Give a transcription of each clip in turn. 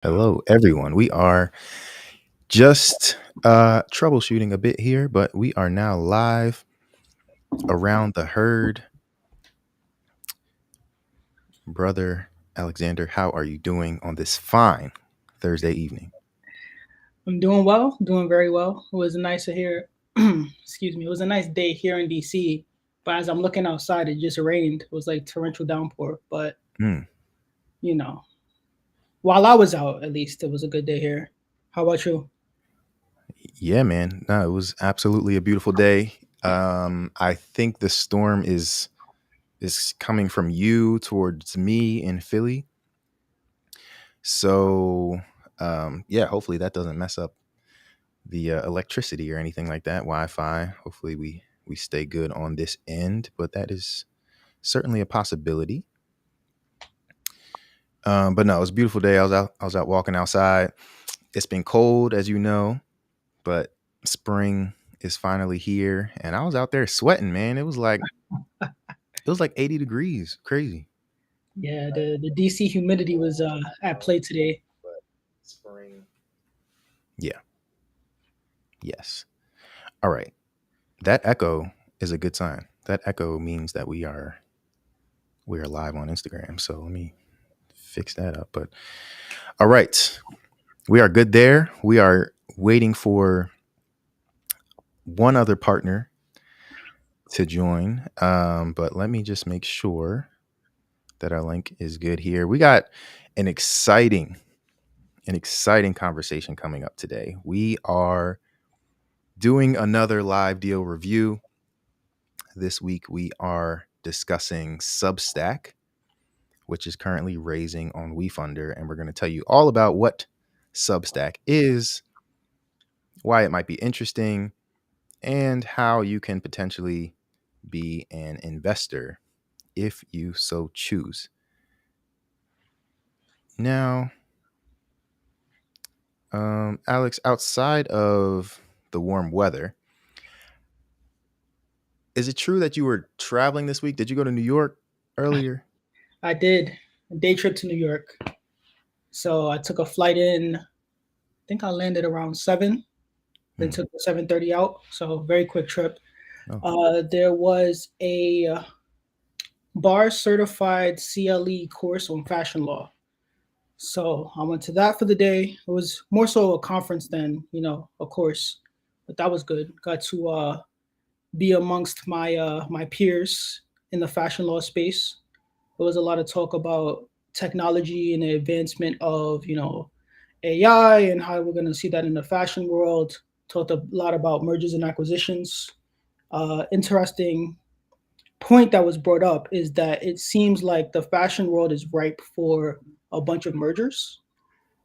Hello, everyone. We are just troubleshooting a bit here, but we are now live around the herd. Brother Alexander, how are you doing on this fine Thursday evening? I'm doing well, doing very well. It was nice to hear. Excuse me. It was a nice day here in DC, but as I'm looking outside, it just rained. It was like torrential downpour. But Mm, you know, while I was out, at least it was a good day here. How about you? yeah, man. No, it was absolutely a beautiful day. I think the storm is coming from you towards me in Philly. So, yeah, hopefully that doesn't mess up the electricity or anything like that, Wi-Fi. Hopefully we stay good on this end, but that is certainly a possibility. But no, it was a beautiful day. I was out walking outside. It's been cold, as you know, but spring is finally here, and I was out there sweating, man. It was like 80 degrees. Crazy. Yeah, the DC humidity was at play today. But spring. Yeah. Yes. All right. That echo is a good sign. That echo means that we are live on Instagram. So let me fix that up. But all right, we are good there. We are waiting for one other partner to join. But let me just make sure that our link is good here. We got an exciting, an exciting conversation coming up today. We are doing another live deal review. This week we are discussing Substack, which is currently raising on WeFunder, and we're going to tell you all about what Substack is, why it might be interesting, and how you can potentially be an investor if you so choose. Now, Alex, outside of the warm weather, is it true that you were traveling this week? Did you go to New York earlier? I did a day trip to New York, so I took a flight in. I think I landed around 7, then Hmm. took the 7:30 out. So very quick trip. Oh, There was a bar certified CLE course on fashion law. So I went to that for the day. It was more so a conference than, a course, but that was good. Got to be amongst my peers in the fashion law space. There was a lot of talk about technology and the advancement of, AI and how we're going to see that in the fashion world. Talked a lot about mergers and acquisitions. Interesting point that was brought up is that it seems like the fashion world is ripe for a bunch of mergers.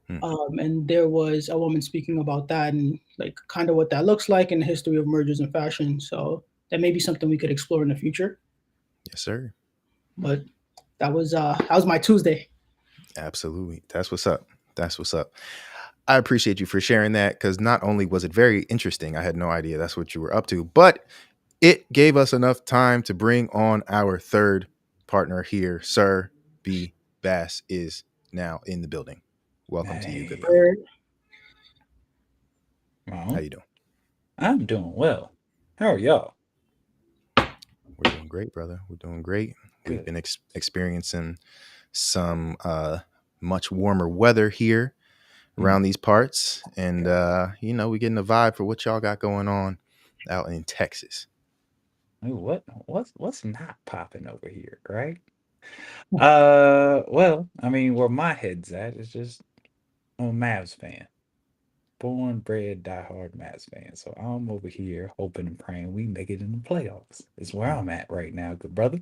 hmm. And there was a woman speaking about that and like kind of what that looks like in the history of mergers in fashion. So that may be something we could explore in the future. Yes, sir. But that was my Tuesday. Absolutely. That's what's up. That's what's up. I appreciate you for sharing that because not only was it very interesting, I had no idea that's what you were up to, but it gave us enough time to bring on our third partner here. Sir B. Bass is now in the building. Welcome to you, good Hey, brother. How well, you doing? I'm doing well. How are y'all? We're doing great, brother. We're doing great. We've Good. been experiencing some much warmer weather here Mm. around these parts, and Okay. we're getting a vibe for what y'all got going on out in Texas. Ooh, what's not popping over here, right? Well, I mean, where my head's at is just I'm a Mavs fan. Born, bred, diehard Mavs fan. So I'm over here hoping and praying we make it in the playoffs. Is where Mm. I'm at right now, good brother.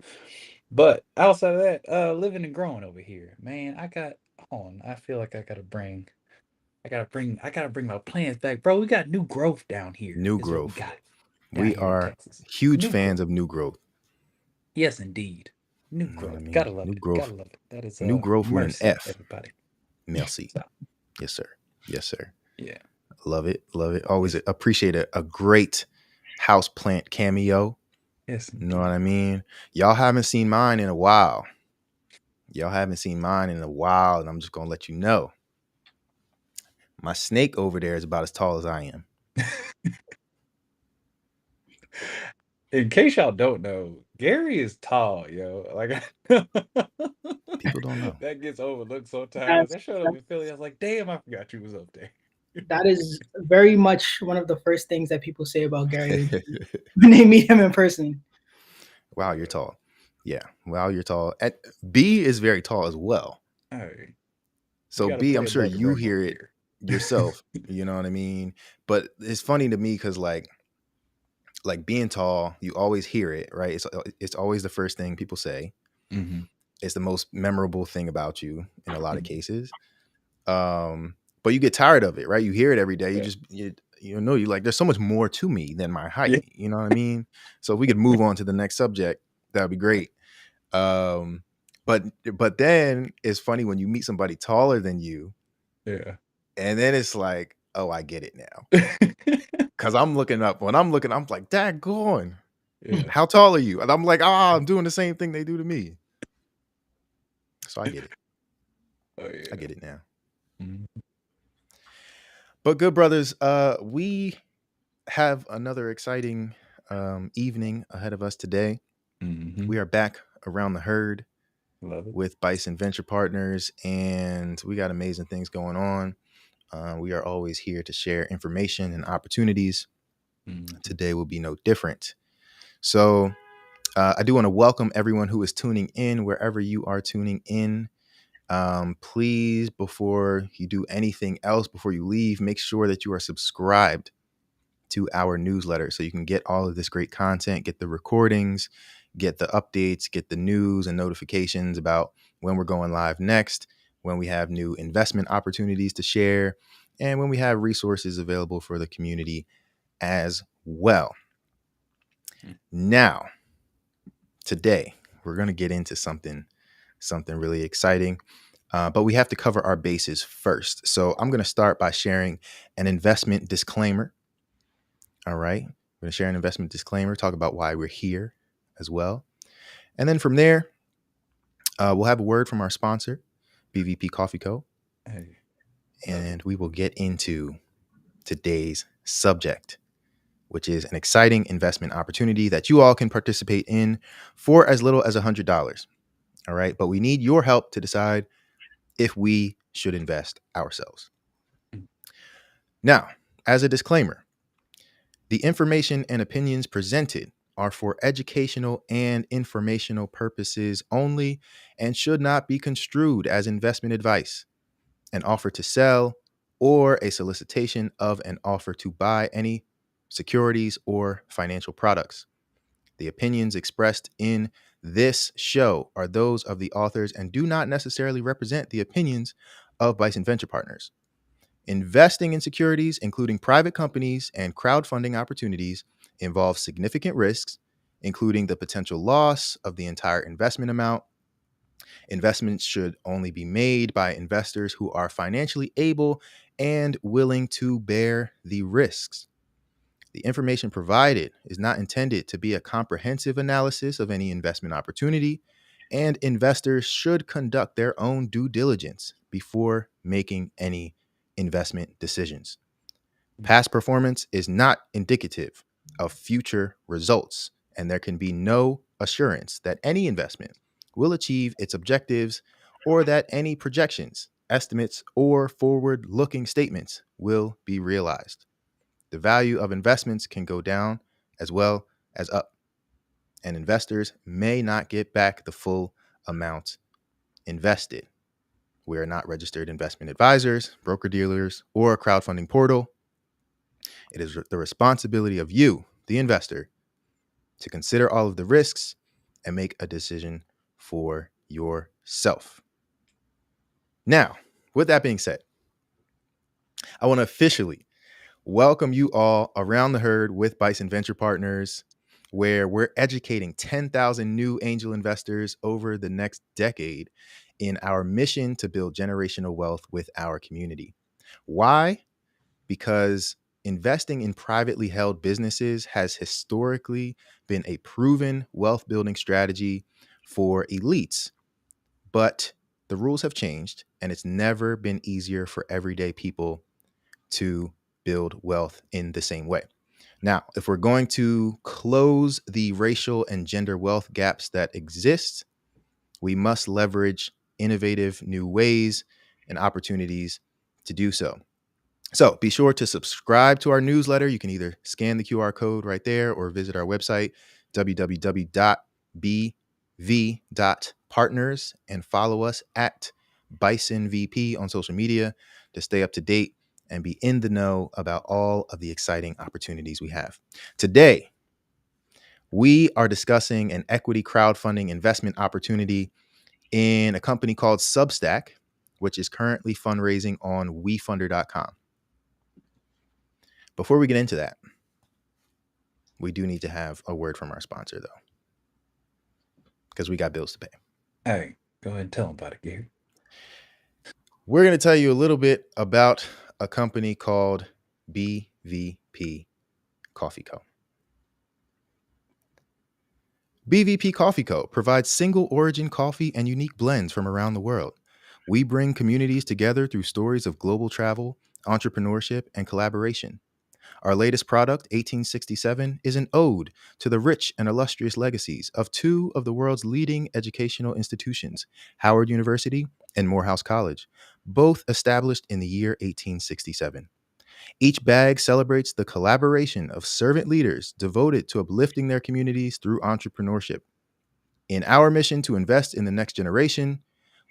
But outside of that, living and growing over here. Man, hold on, I feel like I gotta bring my plants back, bro. We got new growth down here. New Is what we growth. got down We here in are Texas. huge New fans growth. of new growth. Yes, indeed. New You know what I growth. mean? Gotta love New it. growth. Gotta love it. That is New growth with an mercy, F. everybody. Merci. So Yes, sir. Yes, sir. yeah. Love it. Love it. Always Yes, appreciate a great house plant cameo. yes, You know what I indeed. mean? Y'all haven't seen mine in a while. Y'all haven't seen mine in a while, and I'm just gonna let you know. My snake over there is about as tall as I am. In case y'all don't know, Gary is tall, yo. Like People don't know. that gets overlooked sometimes. That's, I showed up in Philly. I was like, damn, I forgot you was up there. that is very much one of the first things that people say about Gary when they meet him in person. Wow, you're tall. Yeah. Wow, you're tall. B is very tall as well. Hey, you So gotta B, I'm play sure above the you rim hear over it here. yourself. You know what I mean? But it's funny to me because like being tall, you always hear it, right? It's always the first thing people say. Mm-hmm. It's the most memorable thing about you in a lot of cases. But you get tired of it, right? You hear it every day. Yeah. You know, you like there's so much more to me than my Yeah. height. You know what I mean? So if we could move on to the next subject, that would be great. Um, but then it's funny when you meet somebody taller than you, Yeah. and then it's like, oh, I get it now. Cause I'm looking up. When I'm looking, I'm like, Dad, going. Yeah. How tall are you? And I'm like, I'm doing the same thing they do to me. So I get it. Oh I yeah. get it now. Mhm. But good brothers, we have another exciting evening ahead of us today. Mhm. We are back around the herd Love it. with Bison Venture Partners, and we got amazing things going on. We are always here to share information and opportunities. Mhm. Today will be no different. So I do want to welcome everyone who is tuning in, wherever you are tuning in. Please, before you do anything else, before you leave, make sure that you are subscribed to our newsletter so you can get all of this great content, get the recordings, get the updates, get the news and notifications about when we're going live next, when we have new investment opportunities to share, and when we have resources available for the community as well. Mm. Now, today, we're going to get into something really exciting. But we have to cover our bases first. So I'm going to start by sharing an investment disclaimer. All right. I'm going to share an investment disclaimer, talk about why we're here as well. And then from there, we'll have a word from our sponsor, BVP Coffee Co. Hey, love it. And we will get into today's subject, which is an exciting investment opportunity that you all can participate in for as little as $100. All right. But we need your help to decide if we should invest ourselves. Mm. Now, as a disclaimer, the information and opinions presented are for educational and informational purposes only and should not be construed as investment advice, an offer to sell, or a solicitation of an offer to buy any securities or financial products. The opinions expressed in this show are those of the authors and do not necessarily represent the opinions of Bison Venture Partners. Investing in securities, including private companies and crowdfunding opportunities, involves significant risks, including the potential loss of the entire investment amount. Investments should only be made by investors who are financially able and willing to bear the risks. The information provided is not intended to be a comprehensive analysis of any investment opportunity, and investors should conduct their own due diligence before making any investment decisions. Past performance is not indicative of future results, and there can be no assurance that any investment will achieve its objectives or that any projections, estimates, or forward looking statements will be realized. The value of investments can go down as well as up, and investors may not get back the full amount invested. We are not registered investment advisors, broker dealers, or a crowdfunding portal. It is the responsibility of you, the investor, to consider all of the risks and make a decision for yourself. Now, with that being said, I want to officially welcome you all around the herd with Bison Venture Partners, where we're educating 10,000 new angel investors over the next decade in our mission to build generational wealth with our community. Why? Because investing in privately held businesses has historically been a proven wealth building strategy for elites. But the rules have changed, and it's never been easier for everyday people to build wealth in the same way. Now, if we're going to close the racial and gender wealth gaps that exist, we must leverage innovative new ways and opportunities to do so. So be sure to subscribe to our newsletter. You can either scan the QR code right there or visit our website, www.bv.partners, and follow us at BisonVP on social media to stay up to date and be in the know about all of the exciting opportunities we have. Today, we are discussing an equity crowdfunding investment opportunity in a company called Substack, which is currently fundraising on wefunder.com. Before we get into that, we do need to have a word from our sponsor, though, because we got bills to pay. Hey, go ahead and tell them about it, Gary. We're going to tell you a little bit about a company called BVP Coffee Co. BVP Coffee Co. provides single origin coffee and unique blends from around the world. We bring communities together through stories of global travel, entrepreneurship, and collaboration. Our latest product, 1867, is an ode to the rich and illustrious legacies of two of the world's leading educational institutions, Howard University and Morehouse College, both established in the year 1867. Each bag celebrates the collaboration of servant leaders devoted to uplifting their communities through entrepreneurship. In our mission to invest in the next generation,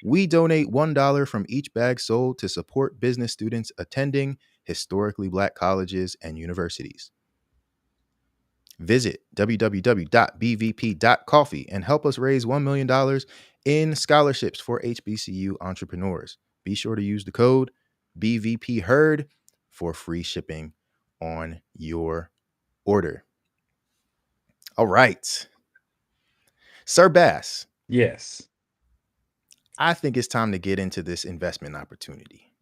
we donate $1 from each bag sold to support business students attending historically Black colleges and universities. Visit www.bvp.coffee and help us raise $1 million in scholarships for HBCU entrepreneurs. Be sure to use the code BVPHEARD for free shipping on your order. All right. Sir Bass, Yes. I think it's time to get into this investment opportunity.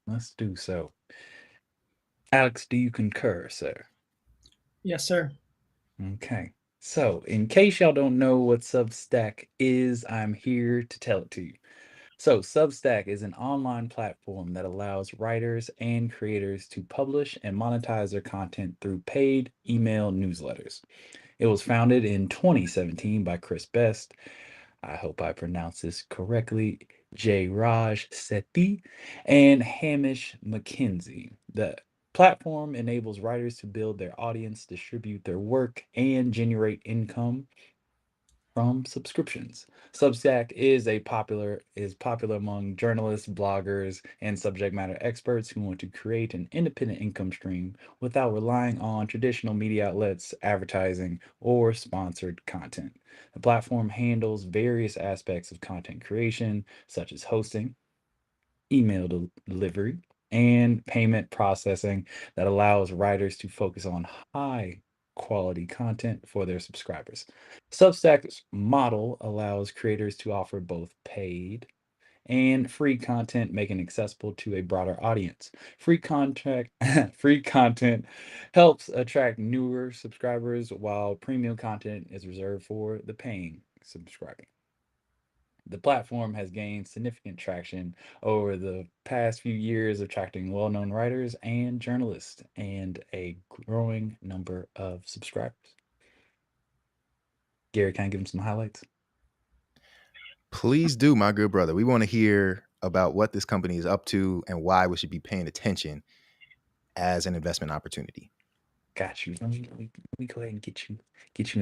Let's do so. Alex, do you concur, sir? Yes, sir. Okay. So, in case y'all don't know what Substack is, I'm here to tell it to you. So, Substack is an online platform that allows writers and creators to publish and monetize their content through paid email newsletters. It was founded in 2017 by Chris Best. I hope I pronounce this correctly. J. Raj Sethi and Hamish McKenzie. The platform enables writers to build their audience, distribute their work, and generate income from subscriptions. Substack is popular among journalists, bloggers, and subject matter experts who want to create an independent income stream without relying on traditional media outlets, advertising, or sponsored content. The platform handles various aspects of content creation, such as hosting, delivery, and payment processing that allows writers to focus on high quality content for their subscribers. Substack's model allows creators to offer both paid and free content, making it accessible to a broader audience. Free content helps attract newer subscribers, while premium content is reserved for the paying subscriber. The platform has gained significant traction over the past few years, attracting well known writers and journalists and a growing number of subscribers. Gary, can I give him some highlights? Please do, my good brother. We want to hear about what this company is up to and why we should be paying attention as an investment opportunity. Got you. Let me go ahead and get you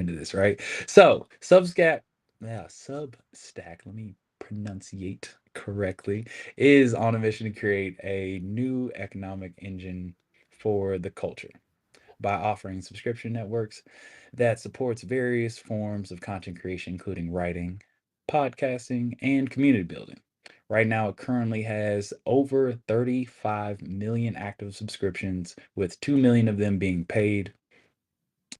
into this, right? So Substack, let me pronunciate correctly, is on a mission to create a new economic engine for the culture by offering subscription networks that supports various forms of content creation, including writing, podcasting, and community building. Right now, it currently has over 35 million active subscriptions, with 2 million of them being paid.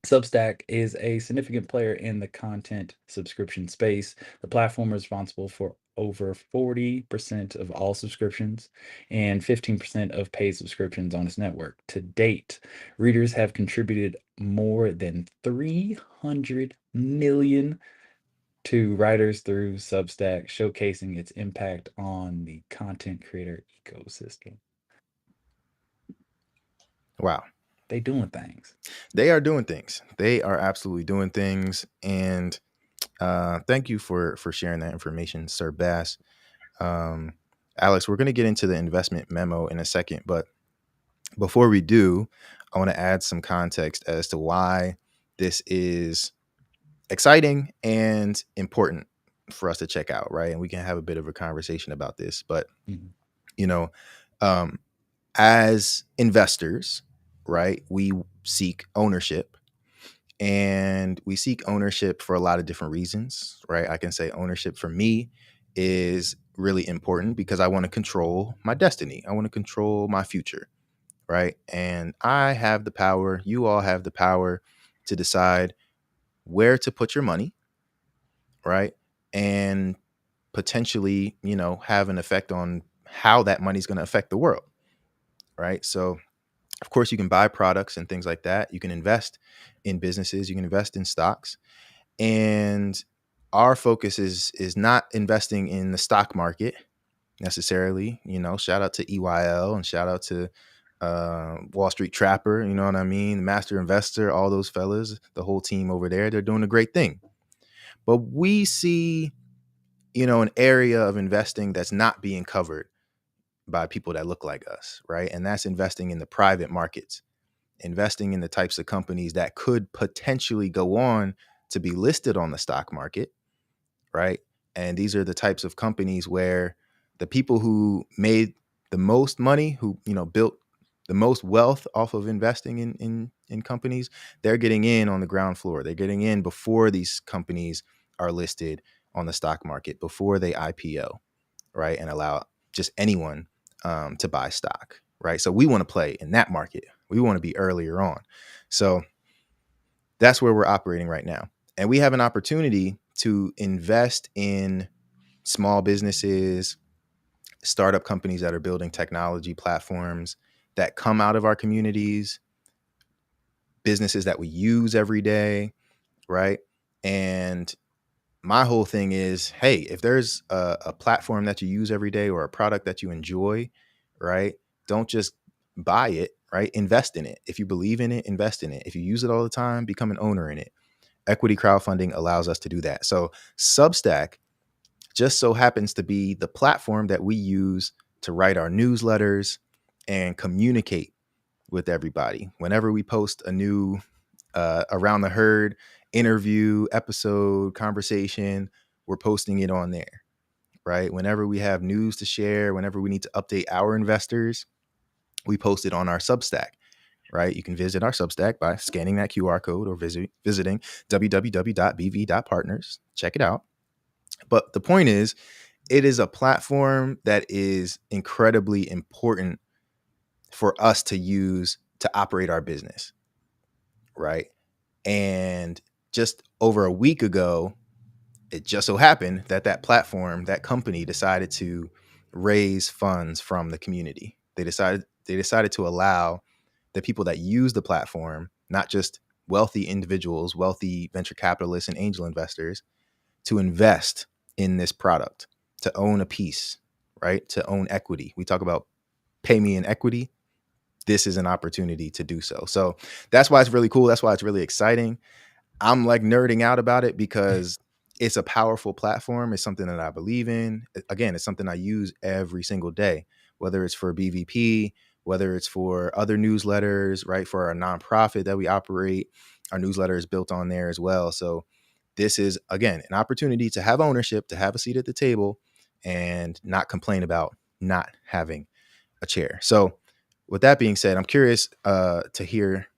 Substack is a significant player in the content subscription space. The platform is responsible for over 40% of all subscriptions and 15% of paid subscriptions on its network. To date, readers have contributed more than 300 million to writers through Substack, showcasing its impact on the content creator ecosystem. Wow. They doing things. They are doing things. They are absolutely doing things. And thank you for sharing that information, Sir Bass. Um, Alex, we're going to get into the investment memo in a second, but before we do, I want to add some context as to why this is exciting and important for us to check out, right? And we can have a bit of a conversation about this. But, Mhm. you know, um, as investors, right, we seek ownership, and we seek ownership for a lot of different reasons, right? I can say ownership for me is really important because I want to control my destiny. I want to control my future, right? And I have the power, you all have the power to decide where to put your money, right? And potentially, have an effect on how that money's going to affect the world, right? So, of course, you can buy products and things like that. You can invest in businesses, you can invest in stocks. And our focus is not investing in the stock market necessarily. Shout out to EYL and shout out to Wall Street Trapper. You know what I mean? Master Investor, all those fellas, the whole team over there, they're doing a great thing. But we see, an area of investing that's not being covered by people that look like us, right? And that's investing in the private markets, investing in the types of companies that could potentially go on to be listed on the stock market, right? And these are the types of companies where the people who made the most money, who built the most wealth off of investing in companies, they're getting in on the ground floor. They're getting in before these companies are listed on the stock market, before they IPO, right? And allow just anyone to buy stock, right? So we want to play in that market. We want to be earlier on. So that's where we're operating right now. And we have an opportunity to invest in small businesses, startup companies that are building technology platforms that come out of our communities, businesses that we use every day, right? And my whole thing is, hey, if there's a platform that you use every day or a product that you enjoy, right? Don't just buy it, right? Invest in it. If you believe in it, invest in it. If you use it all the time, become an owner in it. Equity crowdfunding allows us to do that. So Substack just so happens to be the platform that we use to write our newsletters and communicate with everybody. Whenever we post a new Around the Herd interview, episode, conversation, we're posting it on there, right? Whenever we have news to share, whenever we need to update our investors, we post it on our Substack, right? You can visit our Substack by scanning that QR code or visiting www.bv.partners. Check it out. But the point is, it is a platform that is incredibly important for us to use to operate our business, right? And just over a week ago, it just so happened that that platform, that company decided to raise funds from the community. They decided to allow the people that use the platform, not just wealthy individuals, wealthy venture capitalists and angel investors, to invest in this product, to own a piece, right? To own equity. We talk about pay me in equity. This is an opportunity to do so. So that's why it's really cool. That's why it's really exciting. I'm like nerding out about it because it's a powerful platform. It's something that I believe in. Again, it's something I use every single day, whether it's for BVP, whether it's for other newsletters, right? For our nonprofit that we operate, our newsletter is built on there as well. So this is, again, an opportunity to have ownership, to have a seat at the table, and not complain about not having a chair. So with that being said, I'm curious to hear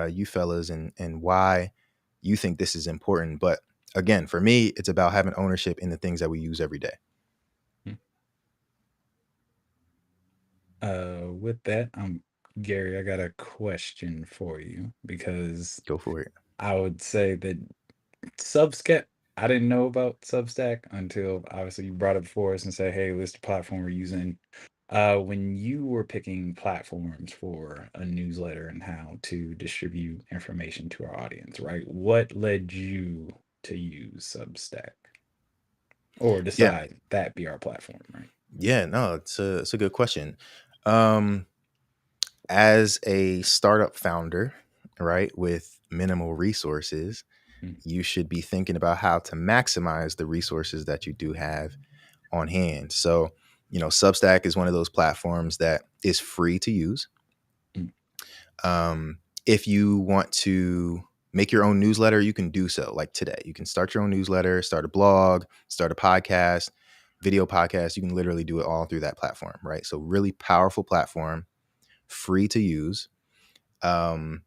you fellas and why you think this is important. But again, for me, it's about having ownership in the things that we use every day. With that, Gary, I got a question for you because Go for it. I would say that Substack, I didn't know about Substack until obviously you brought it for us and said, hey, this is the platform we're using. When you were picking platforms for a newsletter and how to distribute information to our audience, right? What led you to use Substack or Yeah. decide that be our platform, right? Yeah, no, it's a good question. Um, as a startup founder, right, with minimal resources, Mm, you should be thinking about how to maximize the resources that you do have on hand. So, Substack is one of those platforms that is free to use. mm, If you want to make your own newsletter, you can do so. Like today, you can start your own newsletter, start a blog, start a podcast, video podcast. You can literally do it all through that platform, right? So, really powerful platform, free to use. Um,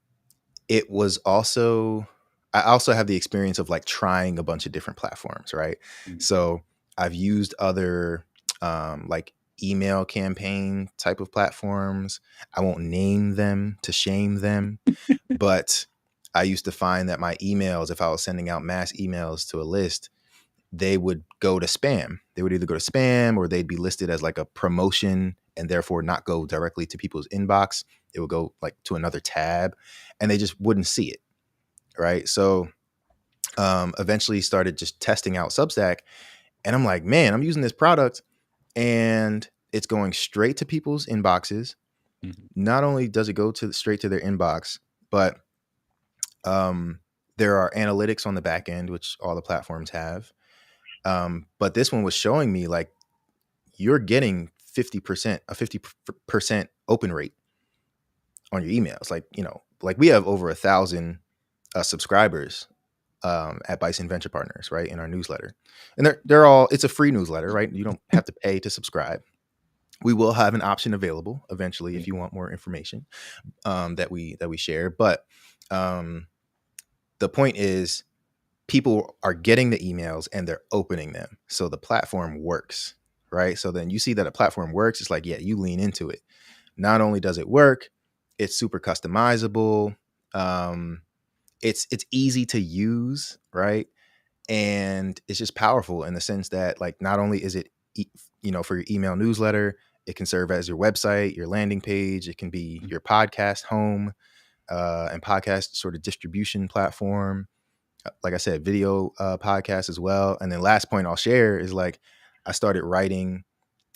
it was also, I also have the experience of like trying a bunch of different platforms, right? mm. So I've used other like email campaign type of platforms. I won't name them to shame them, but I used to find that my emails, if I was sending out mass emails to a list, they would go to spam. They would either go to spam or they'd be listed as like a promotion and therefore not go directly to people's inbox. It would go like to another tab and they just wouldn't see it. Right. So eventually started just testing out Substack and I'm like, man, I'm using this product and it's going straight to people's inboxes. Mhm. Not only does it go to straight to their inbox, but there are analytics on the back end, which all the platforms have. But this one was showing me like you're getting 50%, a 50% open rate on your emails. Like, like we have over 1,000 subscribers at Bison Venture Partners, right, in our newsletter. And they're all, it's a free newsletter, right? You don't have to pay to subscribe. We will have an option available eventually Yeah. if you want more information that we share. But the point is people are getting the emails and they're opening them. So the platform works, right? So then you see that a platform works. It's like, yeah, you lean into it. Not only does it work, it's super customizable. Um, it's easy to use, right? And it's just powerful in the sense that like not only is it for your email newsletter, it can serve as your website, your landing page, it can be Mm. your podcast home and podcast sort of distribution platform, like I said, video podcast as well. And then last point I'll share is like I started writing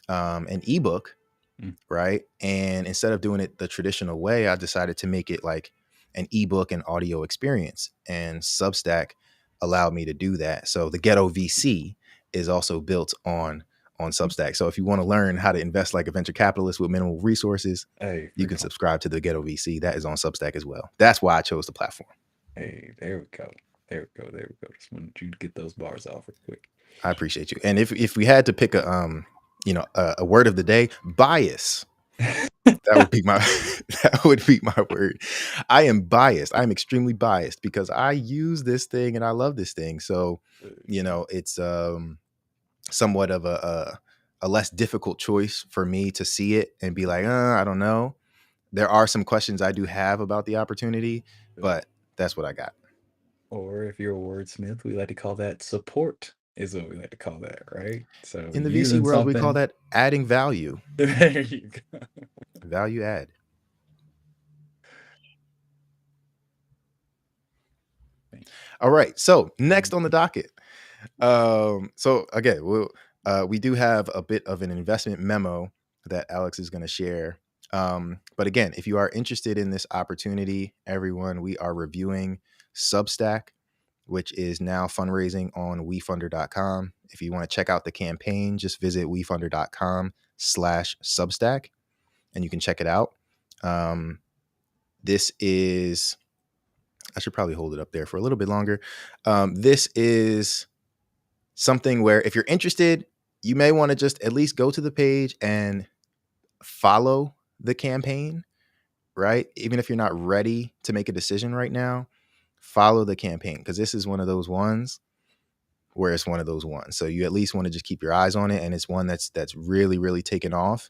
an ebook, Mm. right? And instead of doing it the traditional way, I decided to make it like an ebook and audio experience. And Substack allowed me to do that. So the Ghetto VC is also built on Substack. So if you want to learn how to invest like a venture capitalist with minimal resources, Hey, you can freaking, subscribe to the Ghetto VC. That is on Substack as well. That's why I chose the platform. hey, there we go. There we go. There we go. Just wanted you to get those bars off real quick. I appreciate you. And if we had to pick a word of the day, bias. That would be my that would be my word. I am biased. I'm extremely biased because I use this thing and I love this thing. So, it's somewhat of a less difficult choice for me to see it and be like, I don't know. There are some questions I do have about the opportunity, but that's what I got. Or if you're a wordsmith, we like to call that support, is what we like to call that, right? So In the VC using world, we call something. that adding value, There you go. value add. All right. So next on the docket. So again, we do have a bit of an investment memo that Alex is going to share. But again, if you are interested in this opportunity, everyone, we are reviewing Substack, which is now fundraising on wefunder.com. If you want to check out the campaign, just visit wefunder.com/Substack and you can check it out. This is, I should probably hold it up there for a little bit longer. This is something where if you're interested, you may want to just at least go to the page and follow the campaign, right? Even if you're not ready to make a decision right now, follow the campaign because this is one of those ones where it's one of those ones. So you at least want to just keep your eyes on it, and it's one that's really, really taken off.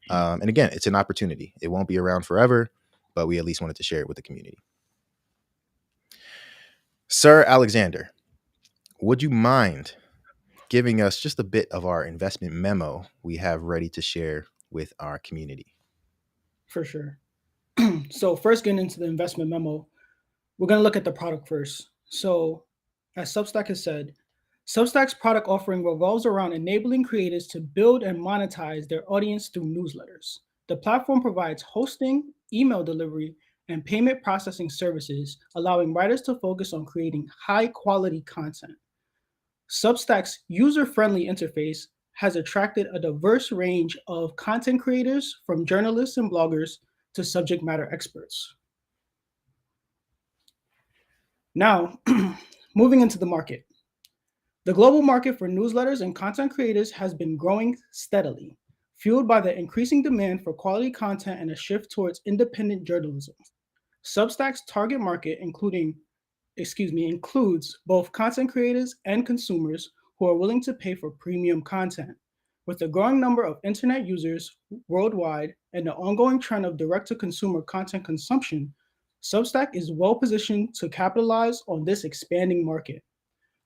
And again, it's an opportunity. It won't be around forever, but we at least wanted to share it with the community. Sir Alexander, would you mind giving us just a bit of our investment memo we have ready to share with our community? For sure. So first, getting into the investment memo, we're going to look at the product first. So, as Substack has said, Substack's product offering revolves around enabling creators to build and monetize their audience through newsletters. The platform provides hosting email delivery, and payment processing services, allowing writers to focus on creating high quality content. Substack's user friendly interface has attracted a diverse range of content creators, from journalists and bloggers to subject matter experts. Now, moving into the market. The global market for newsletters and content creators has been growing steadily, fueled by the increasing demand for quality content and a shift towards independent journalism. Substack's target market, includes both content creators and consumers who are willing to pay for premium content. With a growing number of internet users worldwide and the ongoing trend of direct-to-consumer content consumption, Substack is well positioned to capitalize on this expanding market.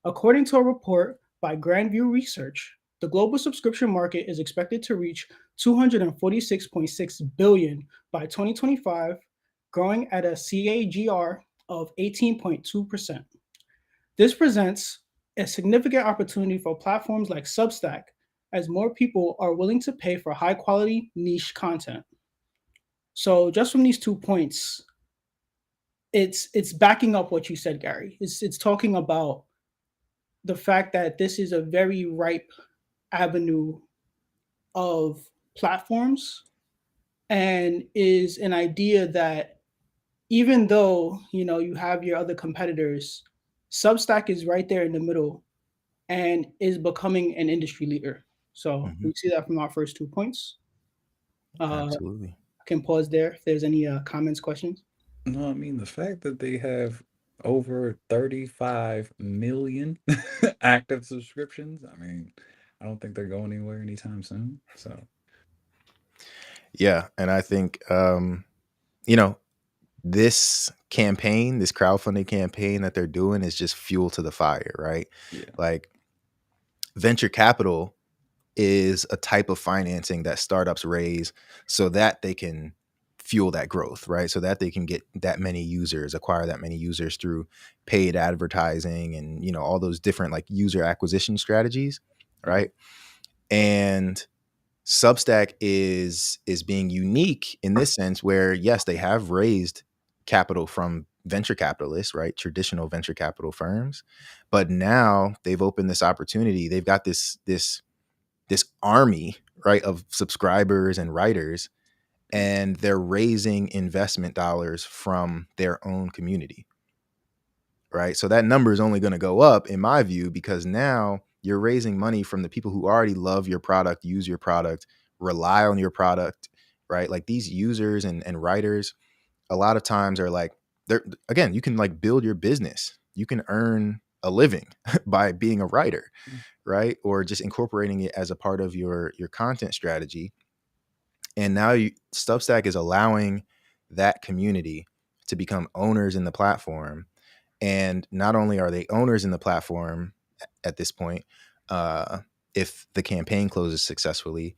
According to a report by Grandview Research, the global subscription market is expected to reach 246.6 billion by 2025, growing at a CAGR of 18.2%. This presents a significant opportunity for platforms like Substack, as more people are willing to pay for high quality niche content. So just from these 2 points, it's backing up what you said, Gary. It's talking about the fact that this is a very ripe avenue of platforms, and is an idea that, even though you have your other competitors, Substack is right there in the middle and is becoming an industry leader. So Hmm. we see that from our first 2 points. I Absolutely. can pause there if there's any comments, questions. No, I mean the fact that they have over 35 million active subscriptions, I mean, I don't think they're going anywhere anytime soon. So, Yeah. And I think, you know, this campaign, this crowdfunding campaign that they're doing is just fuel to the fire, right? yeah. Like, venture capital is a type of financing that startups raise so that they can fuel that growth, right? So that they can get that many users, acquire that many users through paid advertising and, all those different like user acquisition strategies, Mhm. right? And Substack is being unique in this sense where, yes, they have raised capital from venture capitalists, right? Traditional venture capital firms, but now they've opened this opportunity. They've got this army, right, of subscribers and writers, and they're raising investment dollars from their own community, right? So that number is only going to go up, in my view, because now you're raising money from the people who already love your product, use your product, rely on your product, right? Like, these users and writers a lot of times are like, they're, again, you can like build your business, you can earn a living by being a writer, right? Or just incorporating it as a part of your content strategy. And now Substack is allowing that community to become owners in the platform. And not only are they owners in the platform at this point, uh, if the campaign closes successfully,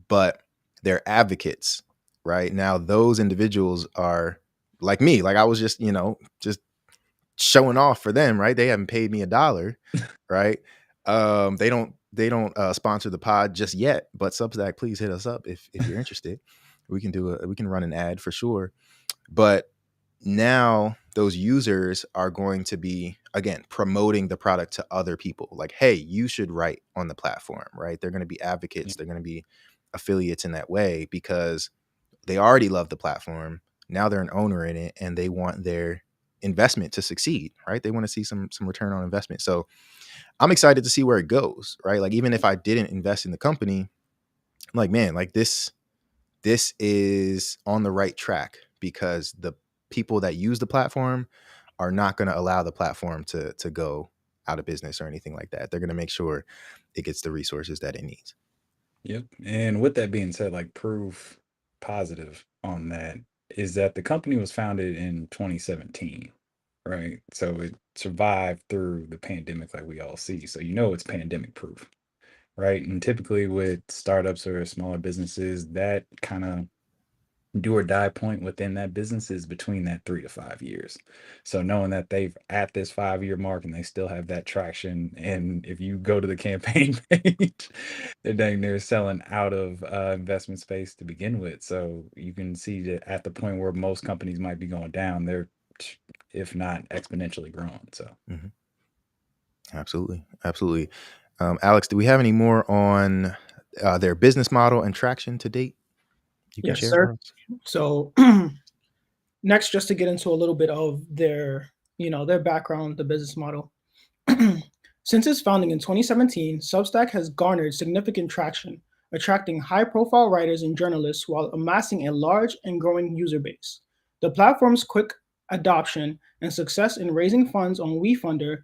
but they're advocates, right? Now those individuals are like me. Like, I was just showing off for them, right? They haven't paid me $1, right? They don't sponsor the pod just yet, but Substack, please hit us up if you're interested. We can run an ad for sure. But now those users are going to be, again, promoting the product to other people. Like, hey, you should write on the platform, right? They're going to be Yeah. advocates. They're going to be affiliates in that way because they already love the platform. Now they're an owner in it and they want their investment to succeed, right? They want to see some return on investment. So I'm excited to see where it goes, right? Like, even if I didn't invest in the company, I'm like, man, like this is on the right track because the people that use the platform are not going to allow the platform to go out of business or anything like that. They're going to make sure it gets the resources that it needs. Yep. And with that being said, like proof positive on that is that the company was founded in 2017, right? So it survived through the pandemic like we all see. So it's pandemic proof, right? And typically with startups or smaller businesses, that kind of do or die point within that business is between that 3 to 5 years. So knowing that they've at this 5-year mark and they still have that traction, and if you go to the campaign page, they're dang near selling out of investment space to begin with. So you can see that at the point where most companies might be going down, they're, if not exponentially growing. So Mhm. Absolutely. Absolutely. Alex, do we have any more on their business model and traction to date you can Yes, share sir. for us? So next, just to get into a little bit of their, their background, the business model. Since its founding in 2017, Substack has garnered significant traction, attracting high-profile writers and journalists while amassing a large and growing user base. The platform's quick adoption and success in raising funds on WeFunder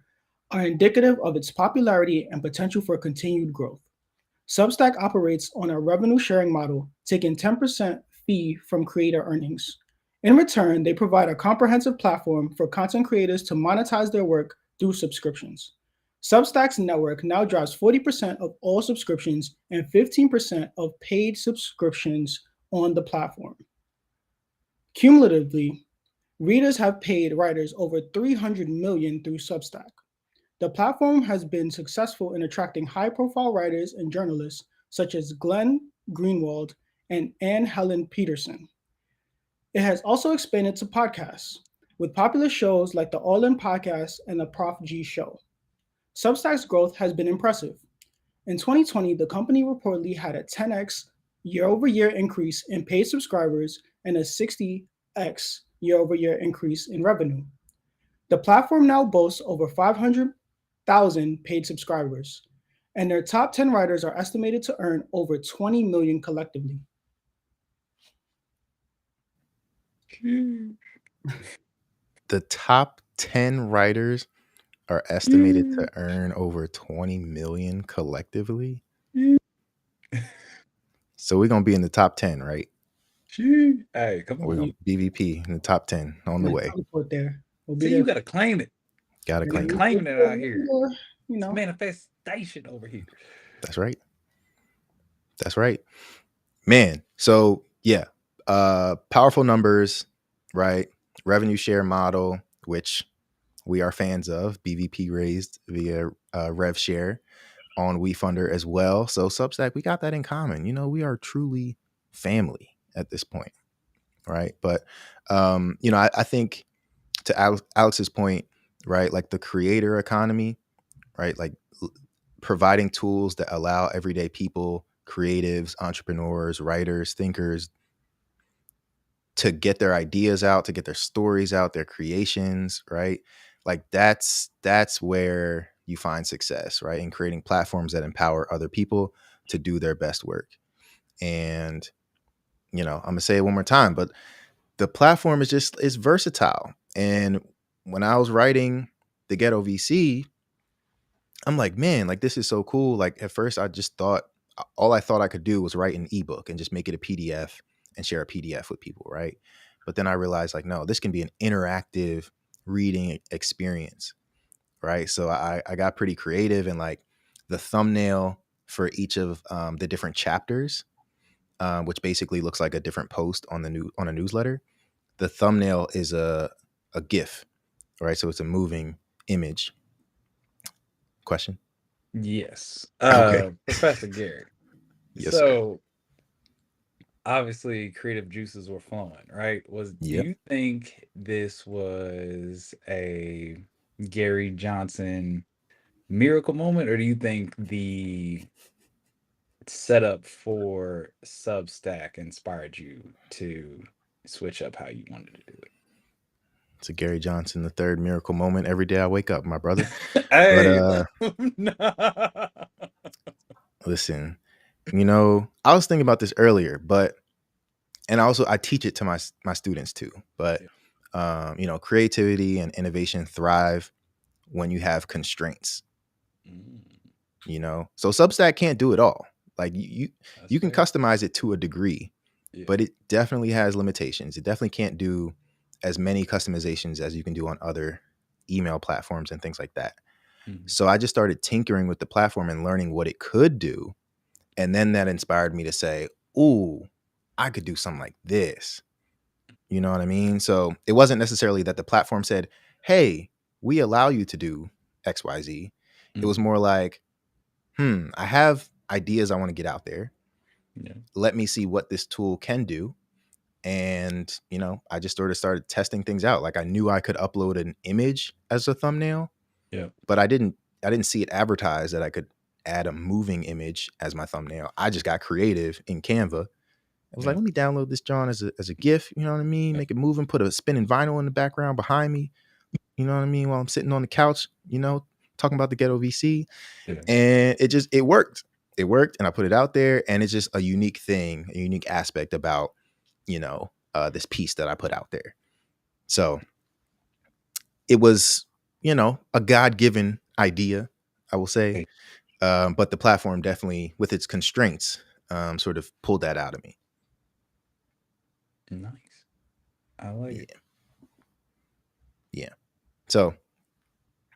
are indicative of its popularity and potential for continued growth. Substack operates on a revenue sharing model, taking 10% fee from creator earnings. In return, they provide a comprehensive platform for content creators to monetize their work through subscriptions. Substack's network now drives 40% of all subscriptions and 15% of paid subscriptions on the platform. Cumulatively, readers have paid writers over 300 million through Substack. The platform has been successful in attracting high-profile writers and journalists such as Glenn Greenwald and Anne Helen Peterson. It has also expanded to podcasts, with popular shows like the All In Podcast and the Prof G Show. Substack's growth has been impressive. In 2020, the company reportedly had a 10x year-over-year increase in paid subscribers and a 60x year-over-year increase in revenue. The platform now boasts over 500,000 paid subscribers, and their top 10 writers are estimated to earn over 20 million collectively. The top 10 writers are estimated to earn over 20 million collectively. So we're going to be in the top 10, right? hey, come We're on. going to BVP in the top 10 on the way. Teleport there. We'll be See, there. you got to claim it. Got to claim it. Claiming it out here. You It's know, manifestation over here. That's right. That's right. Man. So yeah, powerful numbers, right? Revenue share model, which we are fans of. BVP raised via rev share on WeFunder as well. So Substack, we got that in common. You know, we are truly family at this point, right? But I think to Alex's point, right, like the creator economy, right, like providing tools that allow everyday people, creatives, entrepreneurs, writers, thinkers to get their ideas out, to get their stories out, their creations, right? Like that's where you find success, right? In creating platforms that empower other people to do their best work. And I'm gonna say it one more time, but the platform is versatile. And when I was writing the Ghetto VC, I'm like, man, like this is so cool. Like at first I just thought all I thought I could do was write an ebook and just make it a PDF and share a PDF with people, right? But then I realized like, no, this can be an interactive reading experience, right? So I got pretty creative, and like the thumbnail for each of the different chapters, which basically looks like a different post on a newsletter. The thumbnail is a GIF, right? So it's a moving image. Question? Yes. Okay. Professor Gary. Yes, sir. So obviously creative juices were flowing, right? Do Yep. you think this was a Gary Johnson miracle moment, or do you think the setup for Substack inspired you to switch up how you wanted to do It's a Gary Johnson, the third miracle moment every day I wake up, my brother. it? But Hey, no. listen, I was thinking about this earlier, and I teach it to my students too. But creativity and innovation thrive when you have constraints. So Substack can't do it all. Like you can customize it to a degree, but it definitely has limitations. It definitely can't do as many customizations as you can do on other email platforms and things like that. So I just started tinkering with the platform and learning what it could do. And then that inspired me to say, ooh, I could do something like this. You know what I mean? So it wasn't necessarily that the platform said, hey, we allow you to do XYZ. It was more like, I have ideas I want to get out there. Yeah. Let me see what this tool can do. And, I just sort of started testing things out. Like I knew I could upload an image as a thumbnail, Yeah. but I didn't see it advertised that I could add a moving image as my thumbnail. I just got creative in Canva. I was like, let me download this John as a GIF, you know what I mean? Make it move and put a spinning vinyl in the background behind me, you know what I mean? While I'm sitting on the couch, talking about the ghetto VC. Yeah. And it worked. It worked. And I put it out there, and it's just a unique thing, a unique aspect about, this piece that I put out there. So it was, a God-given idea, I will say. Hey. But the platform definitely, with its constraints, sort of pulled that out of me. Nice. I like it. Yeah. So,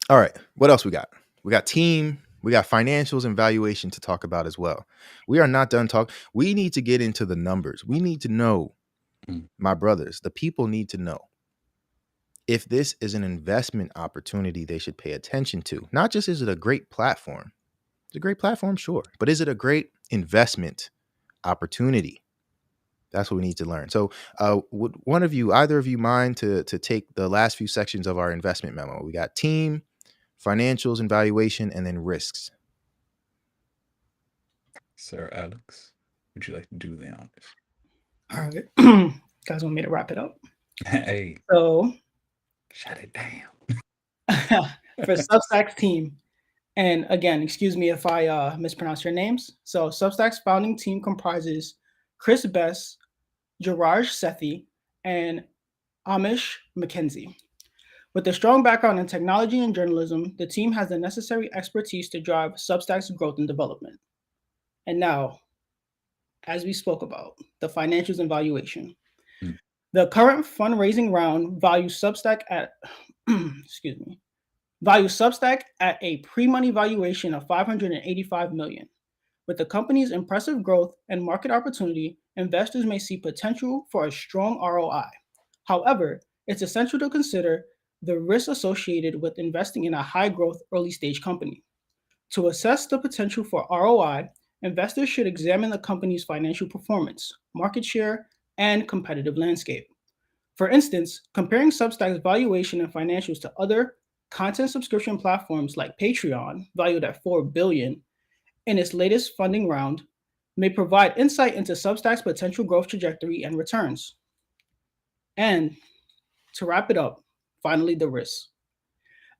all right. What else we got? We got team. We got financials and valuation to talk about as well. We are not done talking. We need to get into the numbers. We need to know, my brothers, the people need to know if this is an investment opportunity they should pay attention to. Not just is it a great platform. It's a great platform, sure. But is it a great investment opportunity? That's what we need to learn. So would either of you mind to take the last few sections of our investment memo? We got team, financials and valuation, and then risks. Sir Alex, would you like to do the honors? All right. Guys want me to wrap it up? Hey. So shut it down. For Substack's team, and again, excuse me if I mispronounce your names. So Substack's founding team comprises Chris Bess, Jiraj Sethi, and Amish McKenzie. With a strong background in technology and journalism, the team has the necessary expertise to drive Substack's growth and development. And now, as we spoke about, the financials and valuation. The current fundraising round values Substack at a pre-money valuation of $585 million. With the company's impressive growth and market opportunity, investors may see potential for a strong ROI. However, it's essential to consider the risks associated with investing in a high-growth early-stage company. To assess the potential for ROI, investors should examine the company's financial performance, market share, and competitive landscape. For instance, comparing Substack's valuation and financials to other content subscription platforms like Patreon, valued at $4 billion, in its latest funding round, may provide insight into Substack's potential growth trajectory and returns. And to wrap it up, finally, the risks.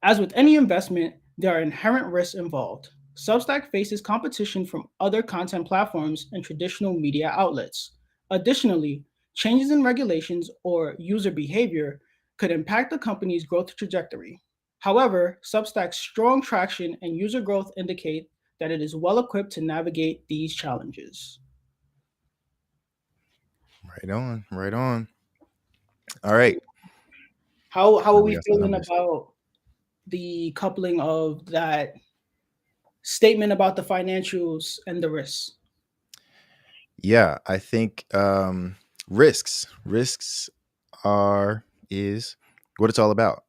As with any investment, there are inherent risks involved. Substack faces competition from other content platforms and traditional media outlets. Additionally, changes in regulations or user behavior could impact the company's growth trajectory. However, Substack's strong traction and user growth indicate that it is well equipped to navigate these challenges. Right on, right on. All right. How are We we got some feeling numbers. about the coupling of that statement about the financials and the risks? Yeah, I think risks is what it's all about,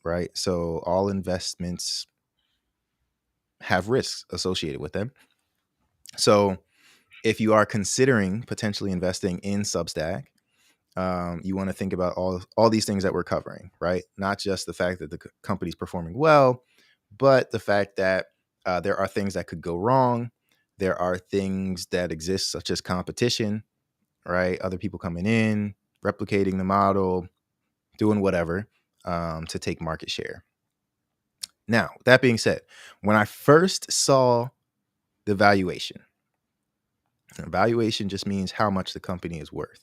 right? So all investments have risks associated with them. So if you are considering potentially investing in Substack, you want to think about all these things that we're covering, right? Not just the fact that the company's performing well, but the fact that there are things that could go wrong. There are things that exist, such as competition, right? Other people coming in, replicating the model, doing whatever to take market share. Now, that being said, when I first saw the valuation just means how much the company is worth.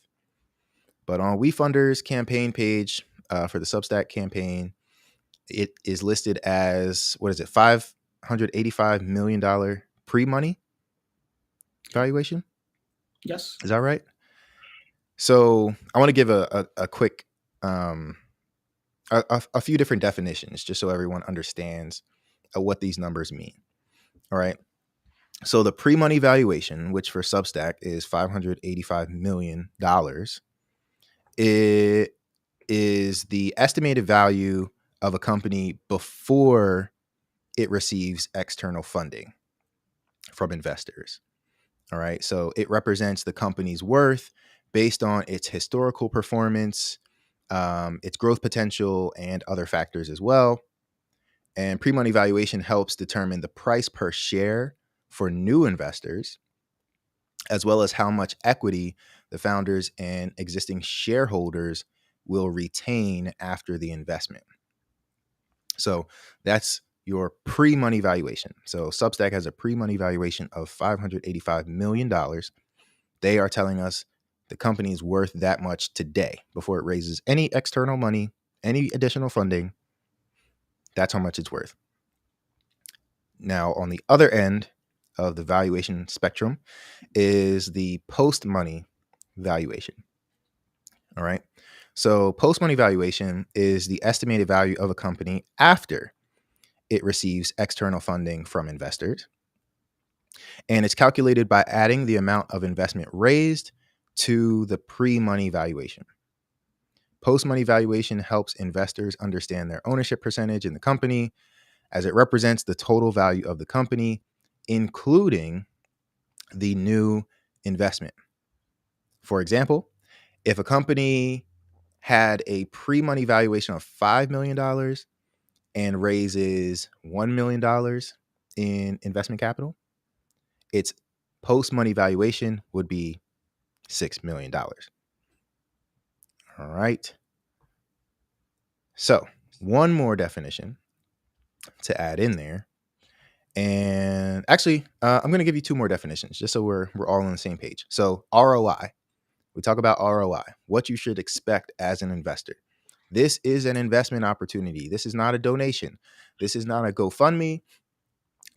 But on WeFunder's campaign page for the Substack campaign, it is listed as, what is it, $585 million pre-money valuation? Yes. Is that right? So I want to give a quick, a few different definitions just so everyone understands what these numbers mean. All right. So the pre-money valuation, which for Substack is $585 million, it is the estimated value of a company before it receives external funding from investors. All right. So it represents the company's worth based on its historical performance, its growth potential, and other factors as well. And pre-money valuation helps determine the price per share for new investors, as well as how much equity the founders and existing shareholders will retain after the investment. So that's your pre-money valuation. So Substack has a pre-money valuation of $585 million. They are telling us the company is worth that much today before it raises any external money, any additional funding. That's how much it's worth. Now, on the other end of the valuation spectrum is the post-money valuation. All right. So post-money valuation is the estimated value of a company after it receives external funding from investors. And it's calculated by adding the amount of investment raised to the pre-money valuation. Post-money valuation helps investors understand their ownership percentage in the company, as it represents the total value of the company, including the new investment. For example, if a company had a pre-money valuation of $5 million and raises $1 million in investment capital, its post-money valuation would be $6 million. All right. So one more definition to add in there. And actually, I'm going to give you two more definitions just so we're all on the same page. So ROI, we talk about ROI, what you should expect as an investor. This is an investment opportunity. This is not a donation. This is not a GoFundMe.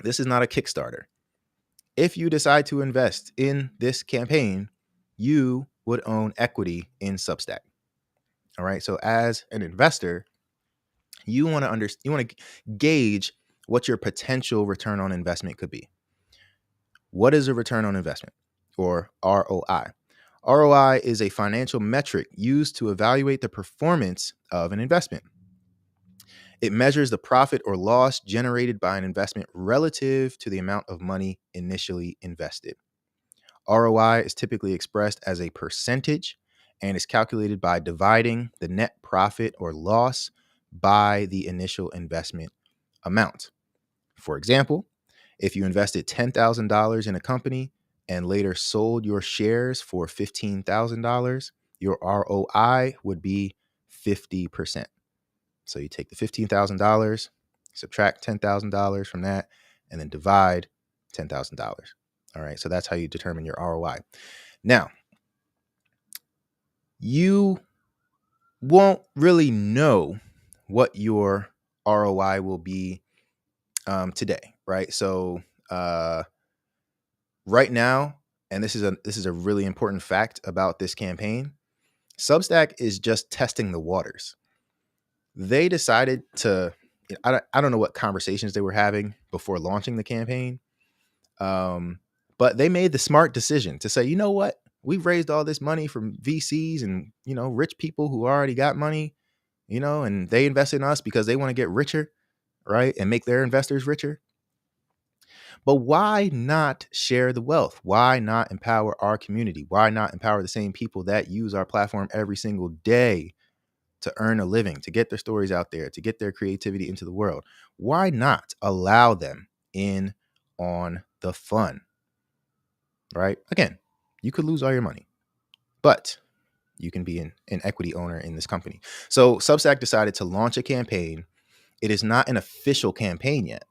This is not a Kickstarter. If you decide to invest in this campaign, you would own equity in Substack. All right. So as an investor, you want to gauge what your potential return on investment could be. What is a return on investment, or ROI? ROI is a financial metric used to evaluate the performance of an investment. It measures the profit or loss generated by an investment relative to the amount of money initially invested. ROI is typically expressed as a percentage and is calculated by dividing the net profit or loss by the initial investment amount. For example, if you invested $10,000 in a company and later sold your shares for $15,000, your ROI would be 50%. So you take the $15,000, subtract $10,000 from that, and then divide $10,000. All right. So that's how you determine your ROI. Now, you won't really know what your ROI will be today, right? So right now, and this is a really important fact about this campaign, Substack is just testing the waters. They decided to, I don't know what conversations they were having before launching the campaign, but they made the smart decision to say, you know what, we've raised all this money from VCs and rich people who already got money, and they invest in us because they want to get richer, right, and make their investors richer. But why not share the wealth? Why not empower our community? Why not empower the same people that use our platform every single day to earn a living, to get their stories out there, to get their creativity into the world? Why not allow them in on the fun, right? Again, you could lose all your money, but you can be an equity owner in this company. So Substack decided to launch a campaign. It is not an official campaign yet,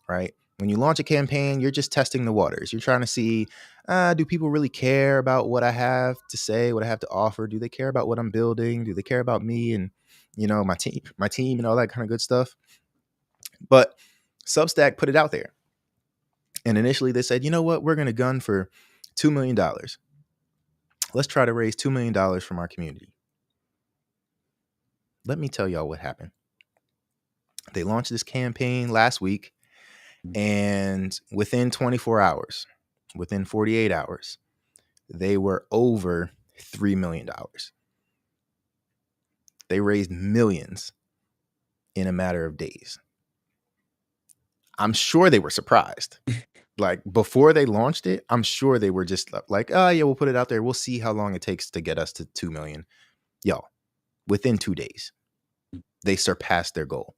right? When you launch a campaign, you're just testing the waters. You're trying to see, do people really care about what I have to say, what I have to offer? Do they care about what I'm building? Do they care about me and, my team and all that kind of good stuff? But Substack put it out there. And initially they said, you know what? We're going to gun for $2 million. Let's try to raise $2 million from our community. Let me tell y'all what happened. They launched this campaign last week, And within 24 hours, within 48 hours, they were over $3 million. They raised millions in a matter of days. I'm sure they were surprised. Like before they launched it, I'm sure they were just like, oh yeah, we'll put it out there. We'll see how long it takes to get us to 2 million. Yo, within 2 days, they surpassed their goal.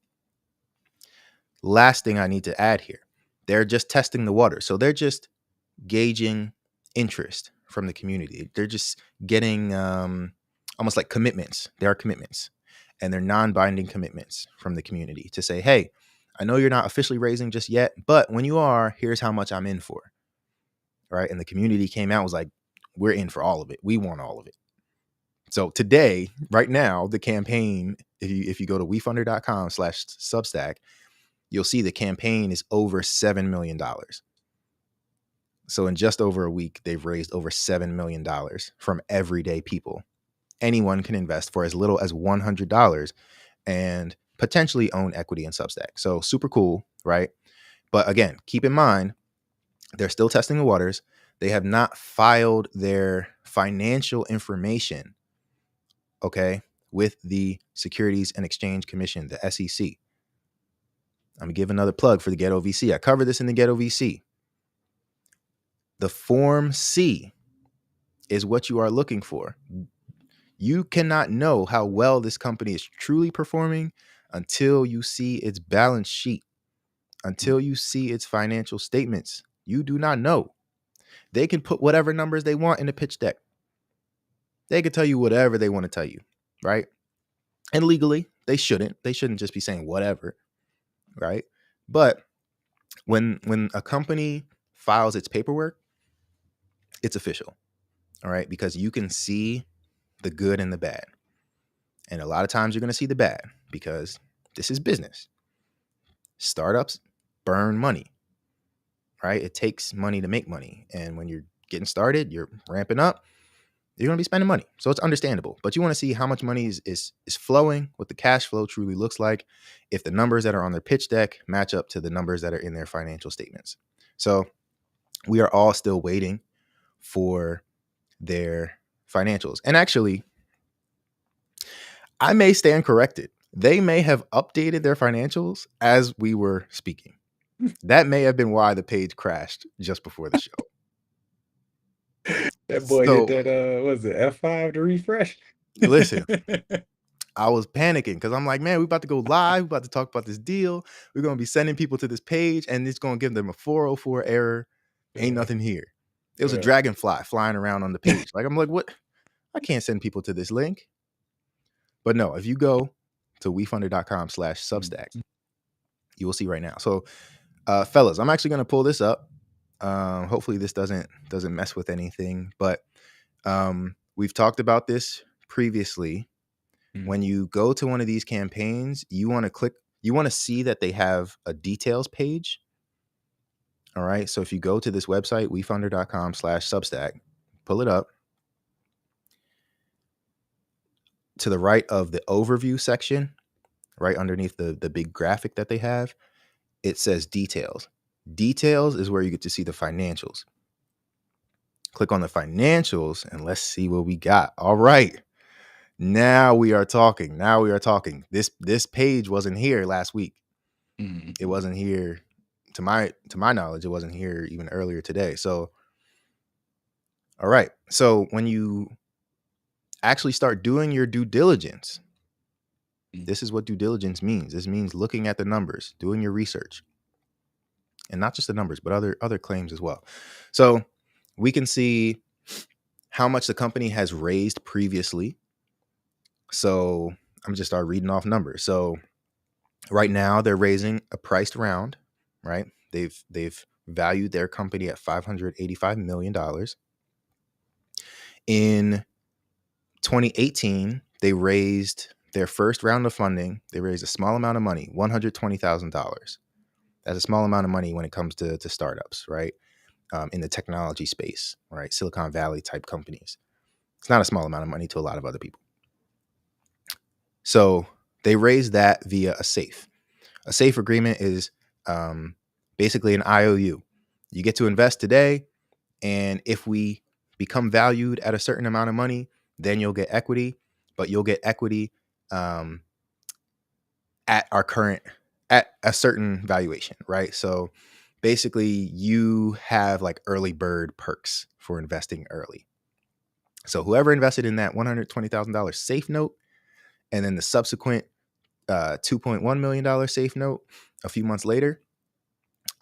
Last thing I need to add here, they're just testing the water. So they're just gauging interest from the community. They're just getting almost like commitments. There are commitments, and they're non-binding commitments from the community to say, hey, I know you're not officially raising just yet, but when you are, here's how much I'm in for. Right. And the community came out and was like, we're in for all of it. We want all of it. So today, right now, the campaign, if you go to wefunder.com/Substack, you'll see the campaign is over $7 million. So in just over a week, they've raised over $7 million from everyday people. Anyone can invest for as little as $100 and potentially own equity in Substack. So super cool, right? But again, keep in mind, they're still testing the waters. They have not filed their financial information, okay, with the Securities and Exchange Commission, the SEC. I'm going to give another plug for the Ghetto VC. I covered this in the Ghetto VC. The Form C is what you are looking for. You cannot know how well this company is truly performing until you see its balance sheet, until you see its financial statements. You do not know. They can put whatever numbers they want in the pitch deck. They could tell you whatever they want to tell you, right? And legally, they shouldn't. They shouldn't just be saying whatever, right? But when a company files its paperwork, it's official, all right? Because you can see the good and the bad. And a lot of times you're going to see the bad because this is business. Startups burn money, right? It takes money to make money. And when you're getting started, you're ramping up, you're going to be spending money. So it's understandable. But you want to see how much money is flowing, what the cash flow truly looks like, if the numbers that are on their pitch deck match up to the numbers that are in their financial statements. So we are all still waiting for their financials. And actually, I may stand corrected. They may have updated their financials as we were speaking. That may have been why the page crashed just before the show. That boy So, hit that, was it F5 to refresh? listen, I was panicking because I'm like, man, we're about to go live. We're about to talk about this deal. We're going to be sending people to this page and it's going to give them a 404 error. Ain't nothing here. It was a dragonfly flying around on the page. Like, I'm like, what? I can't send people to this link. But no, if you go to wefunder.com/Substack, you will see right now. So, fellas, I'm actually going to pull this up. Hopefully this doesn't mess with anything, but we've talked about this previously. When you go to one of these campaigns, you want to see that they have a details page. All right. So if you go to this website, wefunder.com/Substack, pull it up. To the right of the overview section, right underneath the big graphic that they have, it says details. Details is where you get to see the financials. Click on the financials and let's see what we got. All right. Now we are talking. This page wasn't here last week. It wasn't here to my knowledge. It wasn't here even earlier today. So, all right. So when you actually start doing your due diligence, this is what due diligence means. This means looking at the numbers, doing your research, and not just the numbers, but other claims as well. So we can see how much the company has raised previously. So I'm just start reading off numbers. So right now they're raising a priced round, right? They've valued their company at $585 million. In 2018, they raised their first round of funding. They raised a small amount of money, $120,000. That's a small amount of money when it comes to startups, right? In the technology space, right? Silicon Valley type companies. It's not a small amount of money to a lot of other people. So they raised that via a SAFE. A SAFE agreement is basically an IOU. You get to invest today, and if we become valued at a certain amount of money, then you'll get equity, but you'll get equity at a certain valuation, right? So basically you have like early bird perks for investing early. So whoever invested in that $120,000 safe note and then the subsequent $2.1 million safe note a few months later,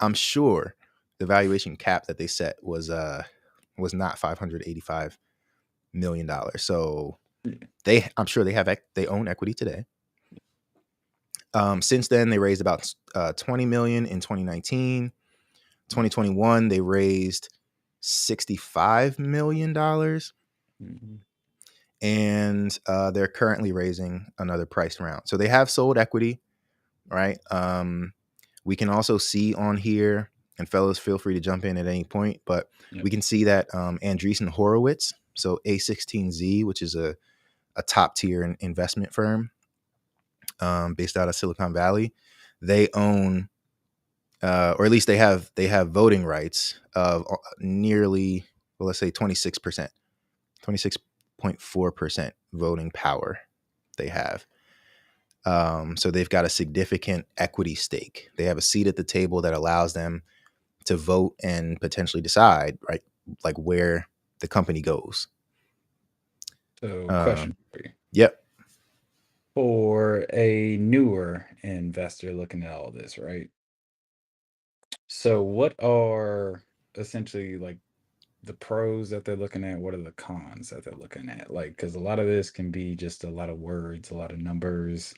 I'm sure the valuation cap that they set was not $585 million. So I'm sure they own equity today. Since then, they raised about $20 million in 2019. 2021, they raised $65 million. Mm-hmm. And they're currently raising another price round. So they have sold equity, right? We can also see on here, and fellas, feel free to jump in at any point, but we can see that Andreessen Horowitz, so A16Z, which is a top tier investment firm based out of Silicon Valley, they own, or at least they have voting rights of nearly, well, let's say 26%, 26.4% voting power they have. So they've got a significant equity stake. They have a seat at the table that allows them to vote and potentially decide, right, like where the company goes. So, question for you. Yep. For a newer investor looking at all this, right? So, what are essentially like the pros that they're looking at? What are the cons that they're looking at? Like, because a lot of this can be just a lot of words, a lot of numbers,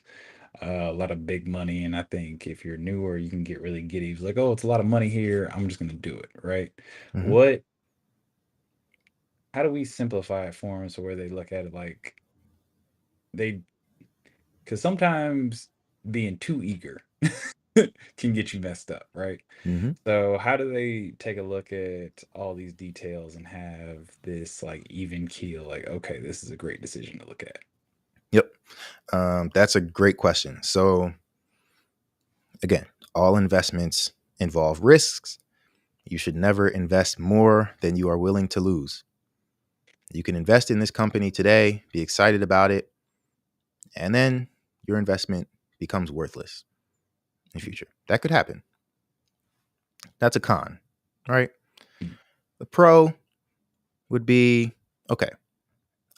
a lot of big money. And I think if you're newer, you can get really giddy. It's like, oh, it's a lot of money here. I'm just going to do it, right? Mm-hmm. How do we simplify it for them so where they look at it like because sometimes being too eager can get you messed up, right? Mm-hmm. So how do they take a look at all these details and have this like even keel, like, okay, this is a great decision to look at? Yep. That's a great question. So again, all investments involve risks. You should never invest more than you are willing to lose. You can invest in this company today, be excited about it, and then your investment becomes worthless in the future. That could happen. That's a con, right? The pro would be, okay,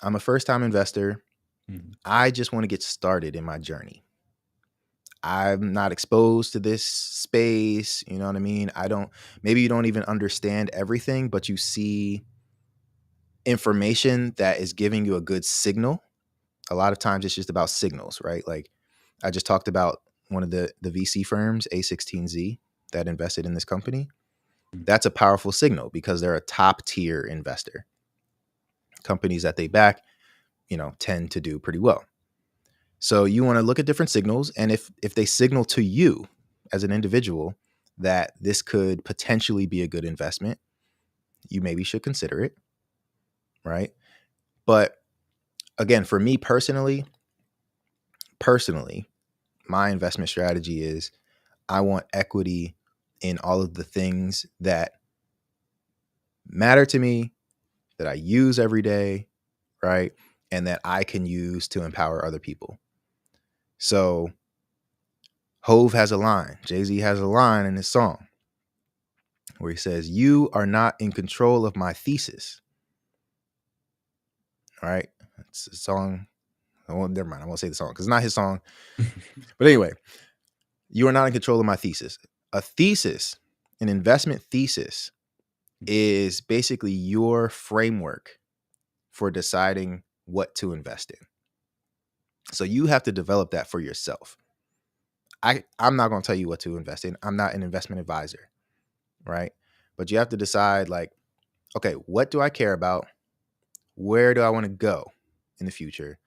I'm a first-time investor. Mhm. I just want to get started in my journey. I'm not exposed to this space. You know what I mean? Maybe you don't even understand everything, but you see information that is giving you a good signal. A lot of times it's just about signals, right? Like I just talked about one of the VC firms, A16Z, that invested in this company. That's a powerful signal because they're a top tier investor. Companies that they back, tend to do pretty well. So you want to look at different signals, and if they signal to you as an individual that this could potentially be a good investment, you maybe should consider it, right? But again, for me personally, my investment strategy is I want equity in all of the things that matter to me, that I use every day, right? And that I can use to empower other people. So Hove has a line, Jay-Z has a line in his song where he says, "You are not in control of my thesis." All right. It's a song. Oh, never mind. I won't say the song because it's not his song. But anyway, you are not in control of my thesis. A thesis, an investment thesis, is basically your framework for deciding what to invest in. So you have to develop that for yourself. I'm not going to tell you what to invest in. I'm not an investment advisor, right? But you have to decide, like, okay, what do I care about? Where do I want to go in the future?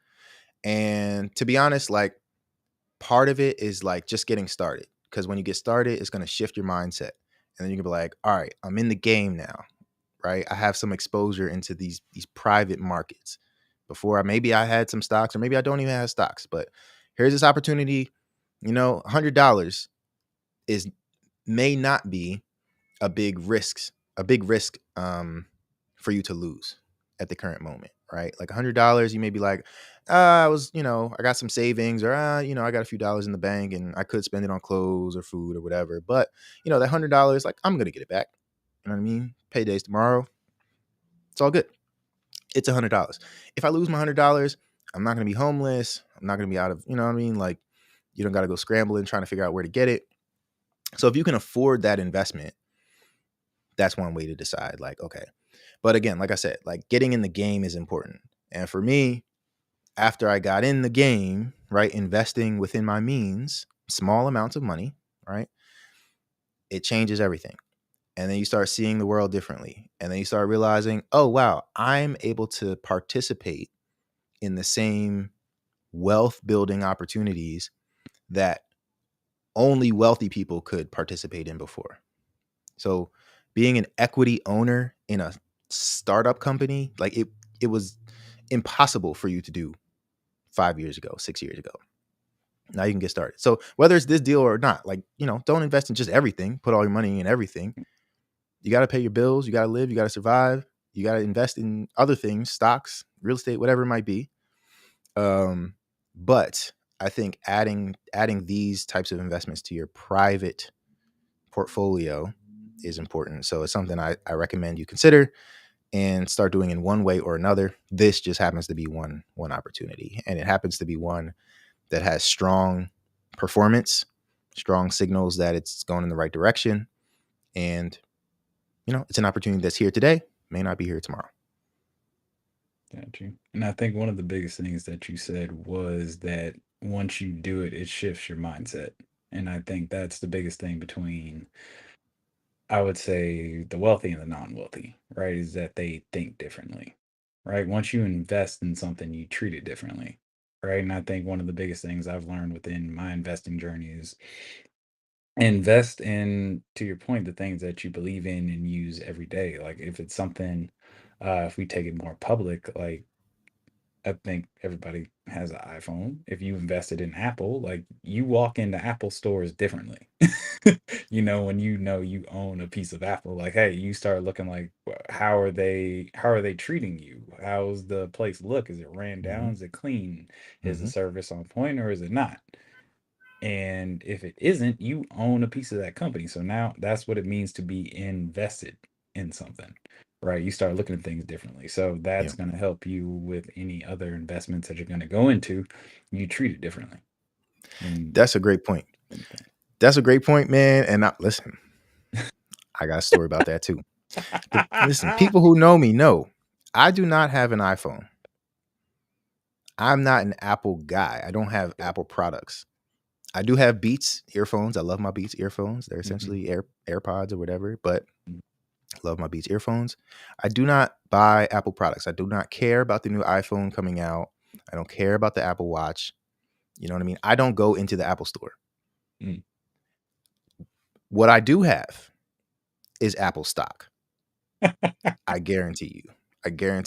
And to be honest, like, part of it is like just getting started. Because when you get started, it's going to shift your mindset. And then you can be like, all right, I'm in the game now, right? I have some exposure into these private markets. Before maybe I had some stocks, or maybe I don't even have stocks, but here's this opportunity. $100 is may not be a big risk for you to lose at the current moment, right? Like $100, you may be like, I was, I got some savings, or I got a few dollars in the bank and I could spend it on clothes or food or whatever. But that $100, like, I'm gonna get it back. You know what I mean? Payday's tomorrow. It's all good. It's $100. If I lose my $100, I'm not gonna be homeless. I'm not gonna be out of, you know what I mean? Like, you don't gotta go scrambling trying to figure out where to get it. So if you can afford that investment, that's one way to decide, like, okay. But again, like I said, like, getting in the game is important. And for me, after I got in the game, right, investing within my means, small amounts of money, right, it changes everything. And then you start seeing the world differently. And then you start realizing, oh, wow, I'm able to participate in the same wealth building opportunities that only wealthy people could participate in before. So being an equity owner in a startup company, like, it was impossible for you to do 5 years ago, 6 years ago. Now you can get started. So whether it's this deal or not, like, don't invest in just everything, put all your money in everything. You got to pay your bills, you got to live, you got to survive, you got to invest in other things, stocks, real estate, whatever it might be. But I think adding these types of investments to your private portfolio is important. So it's something I recommend you consider and start doing in one way or another. This just happens to be one opportunity, and it happens to be one that has strong performance, strong signals that it's going in the right direction. And, it's an opportunity that's here today, may not be here tomorrow. Got you. And I think one of the biggest things that you said was that once you do it, it shifts your mindset. And I think that's the biggest thing between, I would say, the wealthy and the non-wealthy, right? Is that they think differently, right? Once you invest in something, you treat it differently, right? And I think one of the biggest things I've learned within my investing journey is invest in, to your point, the things that you believe in and use every day. Like if it's something, if we take it more public, like I think everybody has an iPhone. If you invested in Apple, like you walk into Apple stores differently. When you own a piece of Apple, like, hey, you start looking like, how are they treating you? How's the place look? Is it ran Mm-hmm. down? Is it clean? Is the Mm-hmm. service on point or is it not? And if it isn't, you own a piece of that company. So now that's what it means to be invested in something, right? You start looking at things differently. So that's Yeah. going to help you with any other investments that you're going to go into. You treat it differently. That's a great point. That's a great point, man. And listen, I got a story about that too. Listen, people who know me know I do not have an iPhone. I'm not an Apple guy. I don't have Apple products. I do have Beats earphones. I love my Beats earphones. They're essentially AirPods or whatever, but love my Beats earphones. I do not buy Apple products. I do not care about the new iPhone coming out. I don't care about the Apple Watch. You know what I mean? I don't go into the Apple store. Mm. What I do have is Apple stock. I guarantee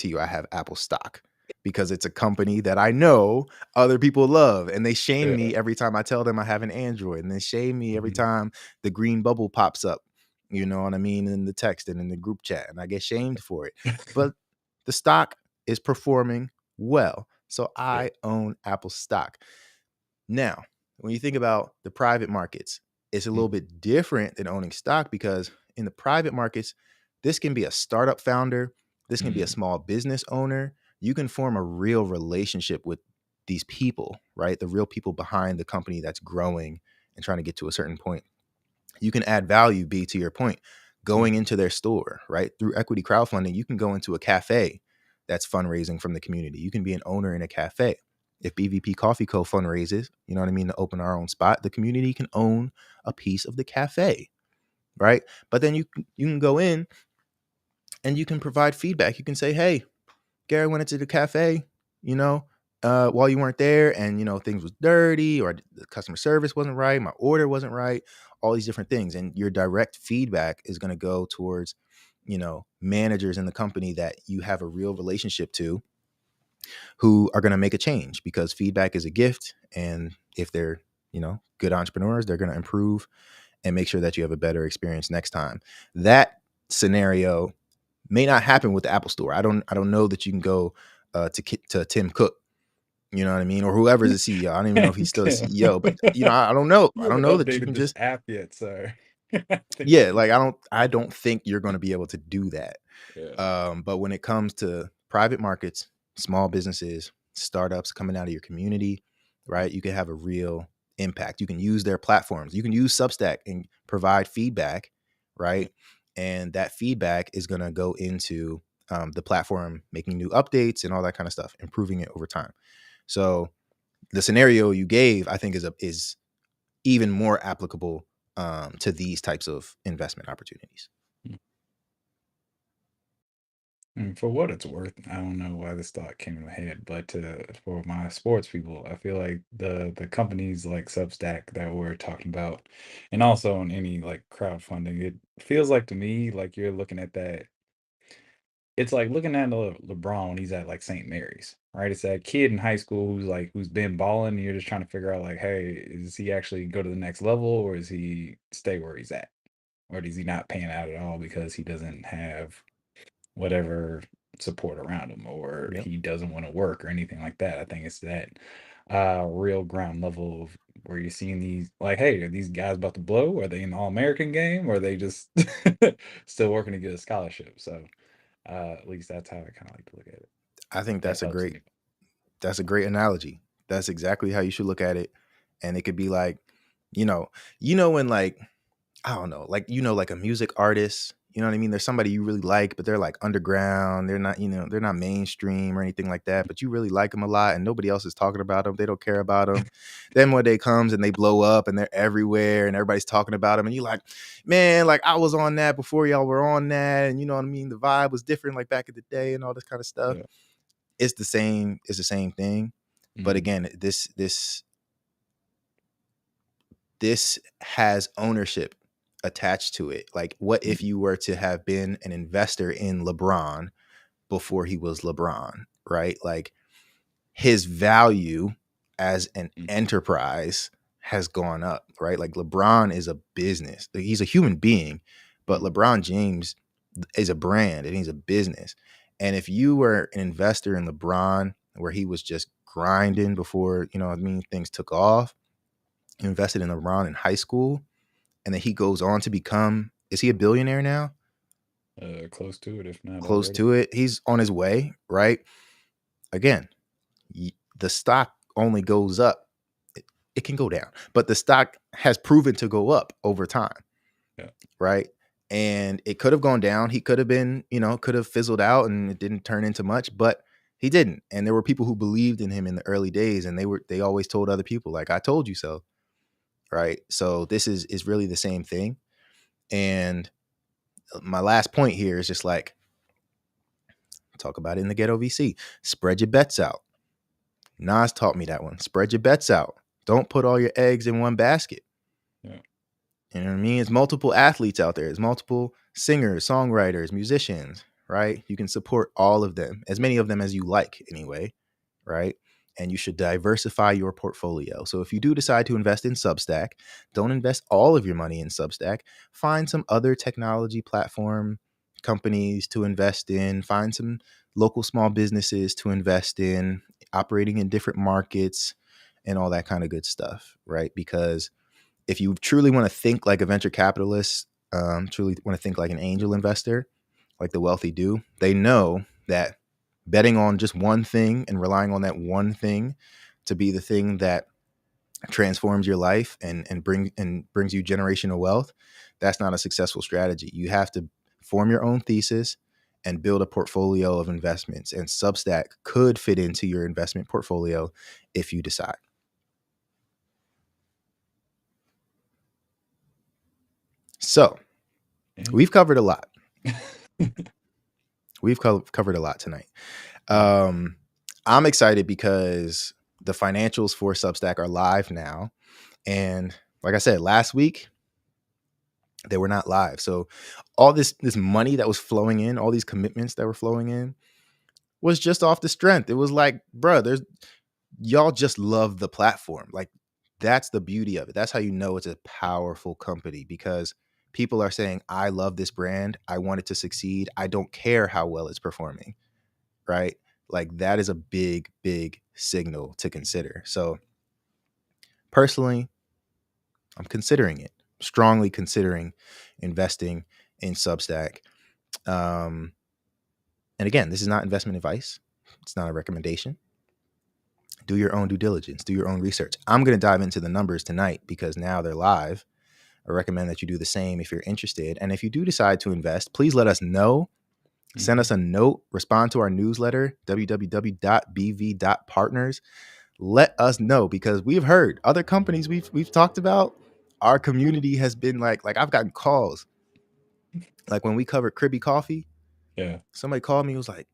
you I have Apple stock because it's a company that I know other people love, and they shame me every time I tell them I have an Android, and they shame me every time the green bubble pops up, you know what I mean, in the text and in the group chat, and I get shamed for it. But the stock is performing well, so I own Apple stock. Now, when you think about the private markets, it's a little bit different than owning stock, because in the private markets, this can be a startup founder, this can be a small business owner. You can form a real relationship with these people, right? The real people behind the company that's growing and trying to get to a certain point. You can add value, to your point, going into their store, right? Through equity crowdfunding, you can go into a cafe that's fundraising from the community. You can be an owner in a cafe. If BVP Coffee Co. fundraises, you know what I mean, to open our own spot, the community can own a piece of the cafe, right? But then you can go in and you can provide feedback. You can say, hey, Gary went into the cafe, while you weren't there, and, things was dirty, or the customer service wasn't right, my order wasn't right, all these different things. And your direct feedback is going to go towards, managers in the company that you have a real relationship to, who are going to make a change, because feedback is a gift. And if they're, good entrepreneurs, they're going to improve and make sure that you have a better experience next time. That scenario may not happen with the Apple Store. I don't know that you can go to Tim Cook, you know what I mean, or whoever's the CEO. I don't even know if he's still the Tim. CEO, but I don't know. You I don't haven't know that you updated can this just app yet, sir. yeah, like I don't think you're going to be able to do that. Yeah. But when it comes to private markets, small businesses, startups coming out of your community, right, you can have a real impact. You can use their platforms. You can use Substack and provide feedback, right? And that feedback is going to go into the platform making new updates and all that kind of stuff, improving it over time. So the scenario you gave, I think, is even more applicable to these types of investment opportunities. And for what it's worth, I don't know why this thought came in my head, but for my sports people, I feel like the companies like Substack that we're talking about, and also on any like crowdfunding, it feels like to me like you're looking at that. It's like looking at LeBron when he's at like St. Mary's, right? It's that kid in high school who's been balling, and you're just trying to figure out like, hey, is he actually go to the next level, or is he stay where he's at, or does he not pan out at all because he doesn't have whatever support around him, or Yep. he doesn't want to work or anything like that. I think it's that real ground level of where you're seeing these like, hey, are these guys about to blow? Are they in the All-American game, or are they just still working to get a scholarship? So at least that's how I kind of like to look at it. I think That helps me. that's a great analogy. That's exactly how you should look at it. And it could be like, you know, when like, I don't know, like, like a music artist, you know what I mean? There's somebody you really like, but they're like underground. They're not, they're not mainstream or anything like that, but you really like them a lot and nobody else is talking about them. They don't care about them. Then one day comes and they blow up and they're everywhere and everybody's talking about them. And you're like, man, like I was on that before y'all were on that. And you know what I mean? The vibe was different like back in the day and all this kind of stuff. Yeah. It's the same thing. But Mhm. again, this has ownership attached to it. Like, what if you were to have been an investor in LeBron before he was LeBron, right? Like, his value as an enterprise has gone up, right? Like, LeBron is a business. Like, he's a human being, but LeBron James is a brand and he's a business. And if you were an investor in LeBron where he was just grinding before, things took off, you invested in LeBron in high school, and then he goes on to become, is he a billionaire now? Close to it, if not Close already. to it. He's on his way, right? Again, the stock only goes up. It can go down, but the stock has proven to go up over time. Yeah. Right. And it could have gone down. He could have been, could have fizzled out and it didn't turn into much, but he didn't. And there were people who believed in him in the early days, and they always told other people, like, I told you so. Right. So this is really the same thing. And my last point here is just like, talk about it in the Ghetto VC. Spread your bets out. Nas taught me that one. Spread your bets out. Don't put all your eggs in one basket. Yeah. You know what I mean? It's multiple athletes out there. It's multiple singers, songwriters, musicians, right? You can support all of them, as many of them as you like anyway, right? And you should diversify your portfolio. So if you do decide to invest in Substack, don't invest all of your money in Substack. Find some other technology platform companies to invest in. Find some local small businesses to invest in, operating in different markets and all that kind of good stuff, right? Because if you truly want to think like a venture capitalist, truly want to think like an angel investor, like the wealthy do, they know that betting on just one thing and relying on that one thing to be the thing that transforms your life and brings you generational wealth, that's not a successful strategy. You have to form your own thesis and build a portfolio of investments. And Substack could fit into your investment portfolio if you decide. So we've covered a lot. We've covered a lot tonight. I'm excited because the financials for Substack are live now. And like I said, last week, they were not live. So all this money that was flowing in, all these commitments that were flowing in was just off the strength. It was like, bruh, y'all just love the platform. Like, that's the beauty of it. That's how you know it's a powerful company, because people are saying, I love this brand. I want it to succeed. I don't care how well it's performing, right? Like that is a big, big signal to consider. So personally, I'm considering it, strongly considering investing in Substack. And again, this is not investment advice. It's not a recommendation. Do your own due diligence, do your own research. I'm going to dive into the numbers tonight because now they're live. I recommend that you do the same if you're interested. And if you do decide to invest, please let us know. Send us a note, respond to our newsletter, www.bv.partners. Let us know, because we've heard other companies we've talked about. Our community has been like I've gotten calls. Like when we covered Cribby Coffee, Yeah. somebody called me, was like,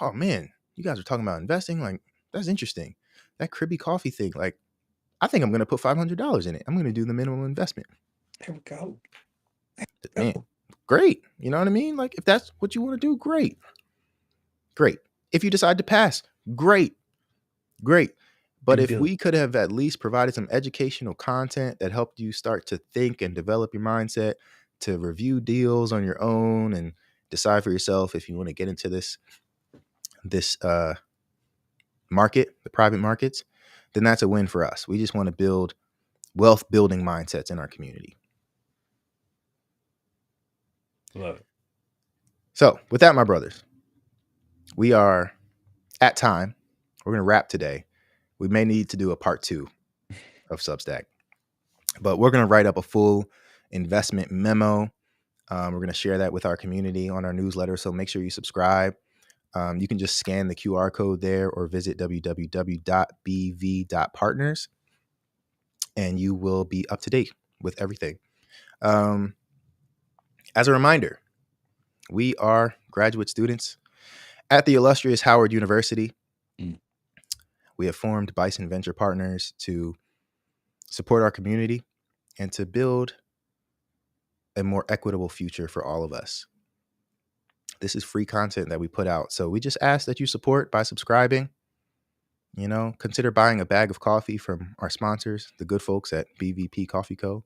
oh man, you guys are talking about investing. Like, that's interesting. That Cribby Coffee thing, like, I think I'm gonna put $500 in it. I'm gonna do the minimum investment. There we go. Man, great. You know what I mean? Like, if that's what you want to do, great. Great. If you decide to pass, great. Great. But if we could have at least provided some educational content that helped you start to think and develop your mindset, to review deals on your own and decide for yourself if you want to get into this market, the private markets, then that's a win for us. We just want to build wealth building mindsets in our community. Love it. So with that, my brothers, we are at time. We're going to wrap today. We may need to do a part 2 of Substack, but we're going to write up a full investment memo. We're going to share that with our community on our newsletter. So make sure you subscribe. You can just scan the QR code there or visit www.bv.partners and you will be up to date with everything. As a reminder, we are graduate students at the illustrious Howard University. We have formed Bison Venture Partners to support our community and to build a more equitable future for all of us. This is free content that we put out. So we just ask that you support by subscribing. You know, consider buying a bag of coffee from our sponsors, the good folks at BVP Coffee Co.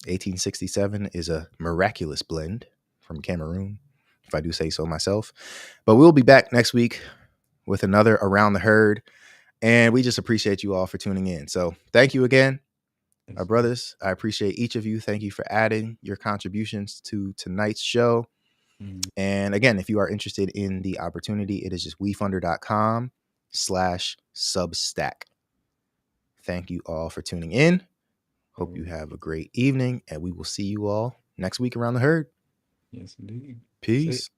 1867 is a miraculous blend from Cameroon, if I do say so myself. But we'll be back next week with another Around the Herd. And we just appreciate you all for tuning in. So thank you again, our brothers. I appreciate each of you. Thank you for adding your contributions to tonight's show. And again, if you are interested in the opportunity, it is just wefunder.com/Substack. Thank you all for tuning in. Hope you have a great evening, and we will see you all next week around the herd. Yes, indeed. Peace.